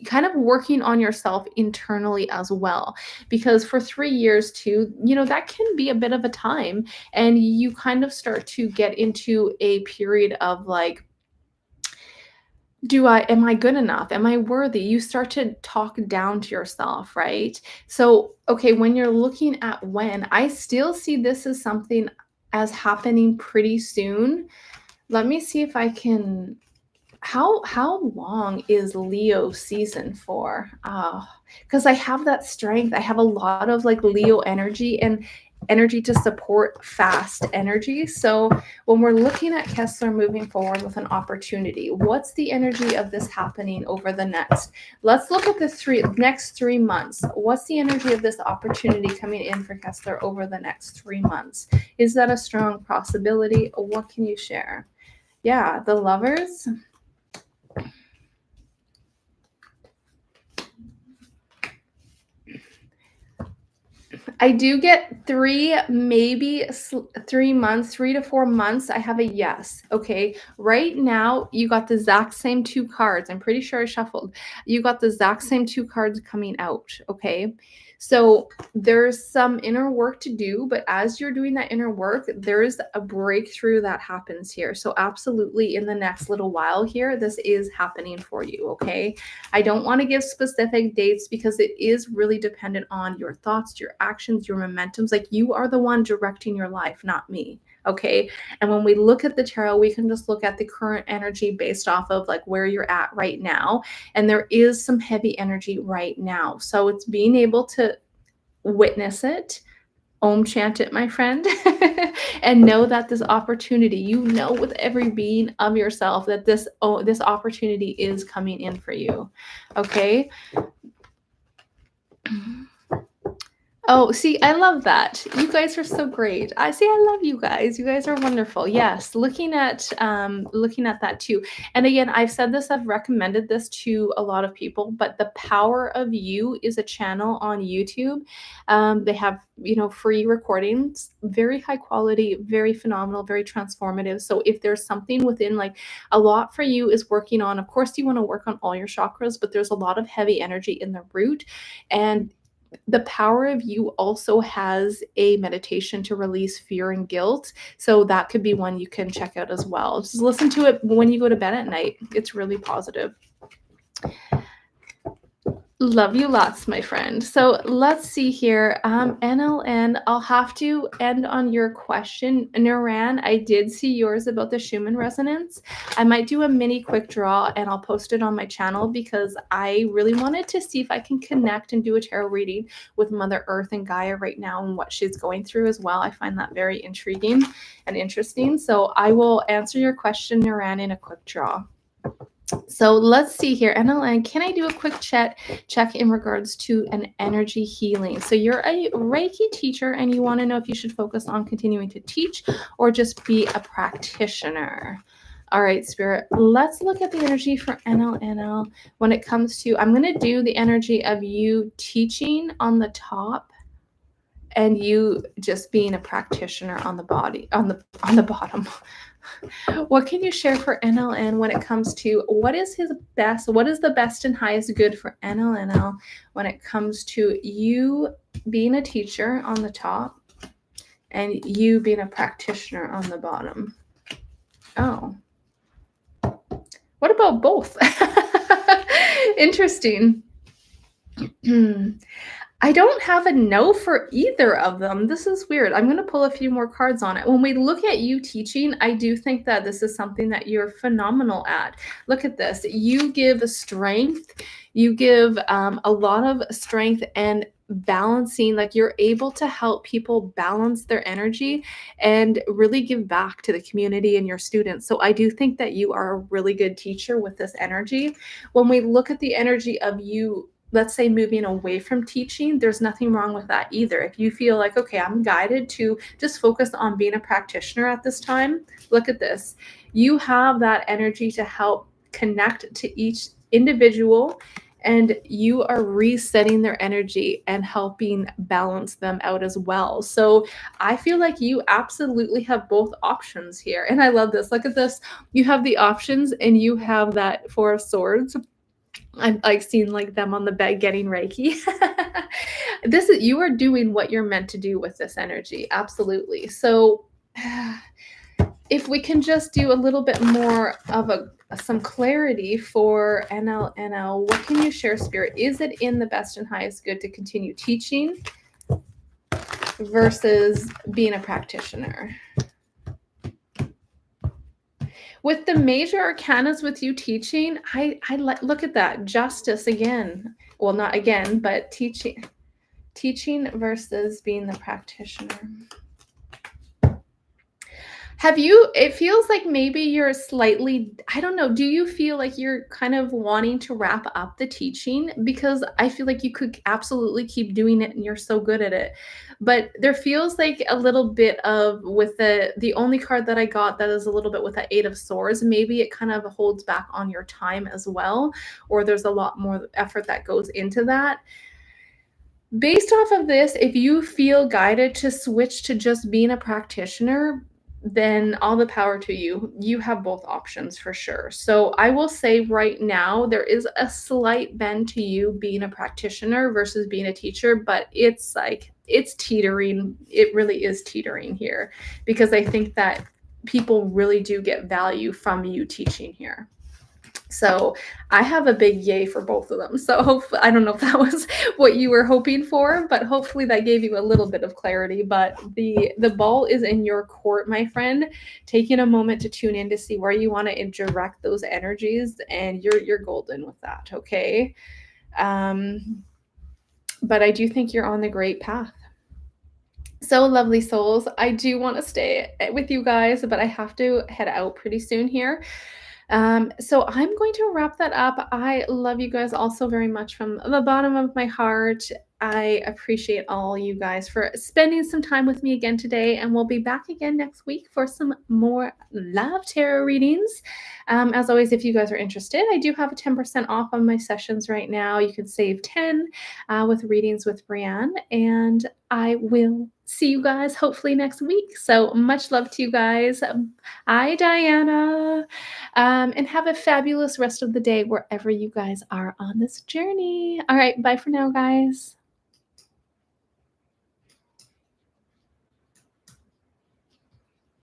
kind of working on yourself internally as well, because for 3 years too, that can be a bit of a time, and you kind of start to get into a period of like, am I good enough? Am I worthy? You start to talk down to yourself, right? So, okay, when you're looking at when, I still see this as something as happening pretty soon. Let me see if I can. How long is Leo season for? Because I have that strength. I have a lot of like Leo energy and energy to support fast energy. So when we're looking at Kessler moving forward with an opportunity, what's the energy of this happening over the next? Let's look at the next 3 months. What's the energy of this opportunity coming in for Kessler over the next 3 months? Is that a strong possibility? What can you share? Yeah, the Lovers. I do get 3, maybe 3 months, 3 to 4 months. I have a yes. Okay. Right now, you got the exact same 2 cards. I'm pretty sure I shuffled. You got the exact same 2 cards coming out. Okay. So there's some inner work to do, but as you're doing that inner work, there's a breakthrough that happens here. So, absolutely, in the next little while here, this is happening for you. Okay. I don't want to give specific dates because it is really dependent on your thoughts, your actions, your momentums. Like, you are the one directing your life, not me. Okay. And when we look at the tarot, we can just look at the current energy based off of like where you're at right now. And there is some heavy energy right now. So it's being able to witness it, chant it, my friend, and know that this opportunity, you know, with every being of yourself, that this opportunity is coming in for you. Okay. Oh, see, I love that. You guys are so great. I love you guys. You guys are wonderful. Yes, looking at that too. And again, I've said this, I've recommended this to a lot of people, but the Power of You is a channel on YouTube. They have, free recordings, very high quality, very phenomenal, very transformative. So if there's something within, like, a lot for you is working on, of course, you want to work on all your chakras, but there's a lot of heavy energy in the root. And the Power of You also has a meditation to release fear and guilt. So that could be one you can check out as well. Just listen to it when you go to bed at night. It's really positive. Love you lots, my friend. So let's see here. NLN, I'll have to end on your question. Naran, I did see yours about the Schumann resonance. I might do a mini quick draw and I'll post it on my channel because I really wanted to see if I can connect and do a tarot reading with Mother Earth and Gaia right now and what she's going through as well. I find that very intriguing and interesting. So I will answer your question, Naran, in a quick draw. So let's see here. NLN, can I do a quick check in regards to an energy healing? So you're a Reiki teacher and you want to know if you should focus on continuing to teach or just be a practitioner. All right, Spirit, let's look at the energy for NL when it comes to, I'm going to do the energy of you teaching on the top and you just being a practitioner on the on the bottom. What can you share for NLN when it comes to what is the best and highest good for NLNL when it comes to you being a teacher on the top and you being a practitioner on the bottom? Oh, what about both? Interesting. I don't have a no for either of them. This is weird. I'm going to pull a few more cards on it. When we look at you teaching, I do think that this is something that you're phenomenal at. Look at this. You give strength. You give a lot of strength and balancing. Like, you're able to help people balance their energy and really give back to the community and your students. So I do think that you are a really good teacher with this energy. When we look at the energy of you, let's say, moving away from teaching, there's nothing wrong with that either. If you feel like, okay, I'm guided to just focus on being a practitioner at this time, look at this. You have that energy to help connect to each individual, and you are resetting their energy and helping balance them out as well. So I feel like you absolutely have both options here. And I love this. Look at this. You have the options and you have that Four of Swords. I've like seen like them on the bed getting Reiki. You are doing what you're meant to do with this energy. Absolutely. So if we can just do a little bit more of some clarity for NL, what can you share, Spirit? Is it in the best and highest good to continue teaching versus being a practitioner? With the major arcanas with you teaching, look at that, justice again. Well, not again, but teaching versus being the practitioner. Have you it feels like maybe you're slightly I don't know, do you feel like you're kind of wanting to wrap up the teaching? Because I feel like you could absolutely keep doing it and you're so good at it. But there feels like a little bit of with the only card that I got that is a little bit with the 8 of swords, maybe it kind of holds back on your time as well, or there's a lot more effort that goes into that. Based off of this, if you feel guided to switch to just being a practitioner, then all the power to you. You have both options for sure. So I will say right now, there is a slight bend to you being a practitioner versus being a teacher, but it's like it's teetering. It really is teetering here because I think that people really do get value from you teaching here. So I have a big yay for both of them. So hopefully, I don't know if that was what you were hoping for, but hopefully that gave you a little bit of clarity. But the ball is in your court, my friend. Taking a moment to tune in to see where you want to direct those energies, and you're golden with that. Okay. But I do think you're on the great path. So lovely souls. I do want to stay with you guys, but I have to head out pretty soon here. So I'm going to wrap that up. I love you guys all so very much from the bottom of my heart. I appreciate all you guys for spending some time with me again today, and we'll be back again next week for some more love tarot readings. As always, if you guys are interested, I do have a 10% off on my sessions right now. You can save 10 with readings with Breanne, and I will see you guys hopefully next week. So much love to you guys. Hi, Diana. And have a fabulous rest of the day wherever you guys are on this journey. All right, bye for now, guys.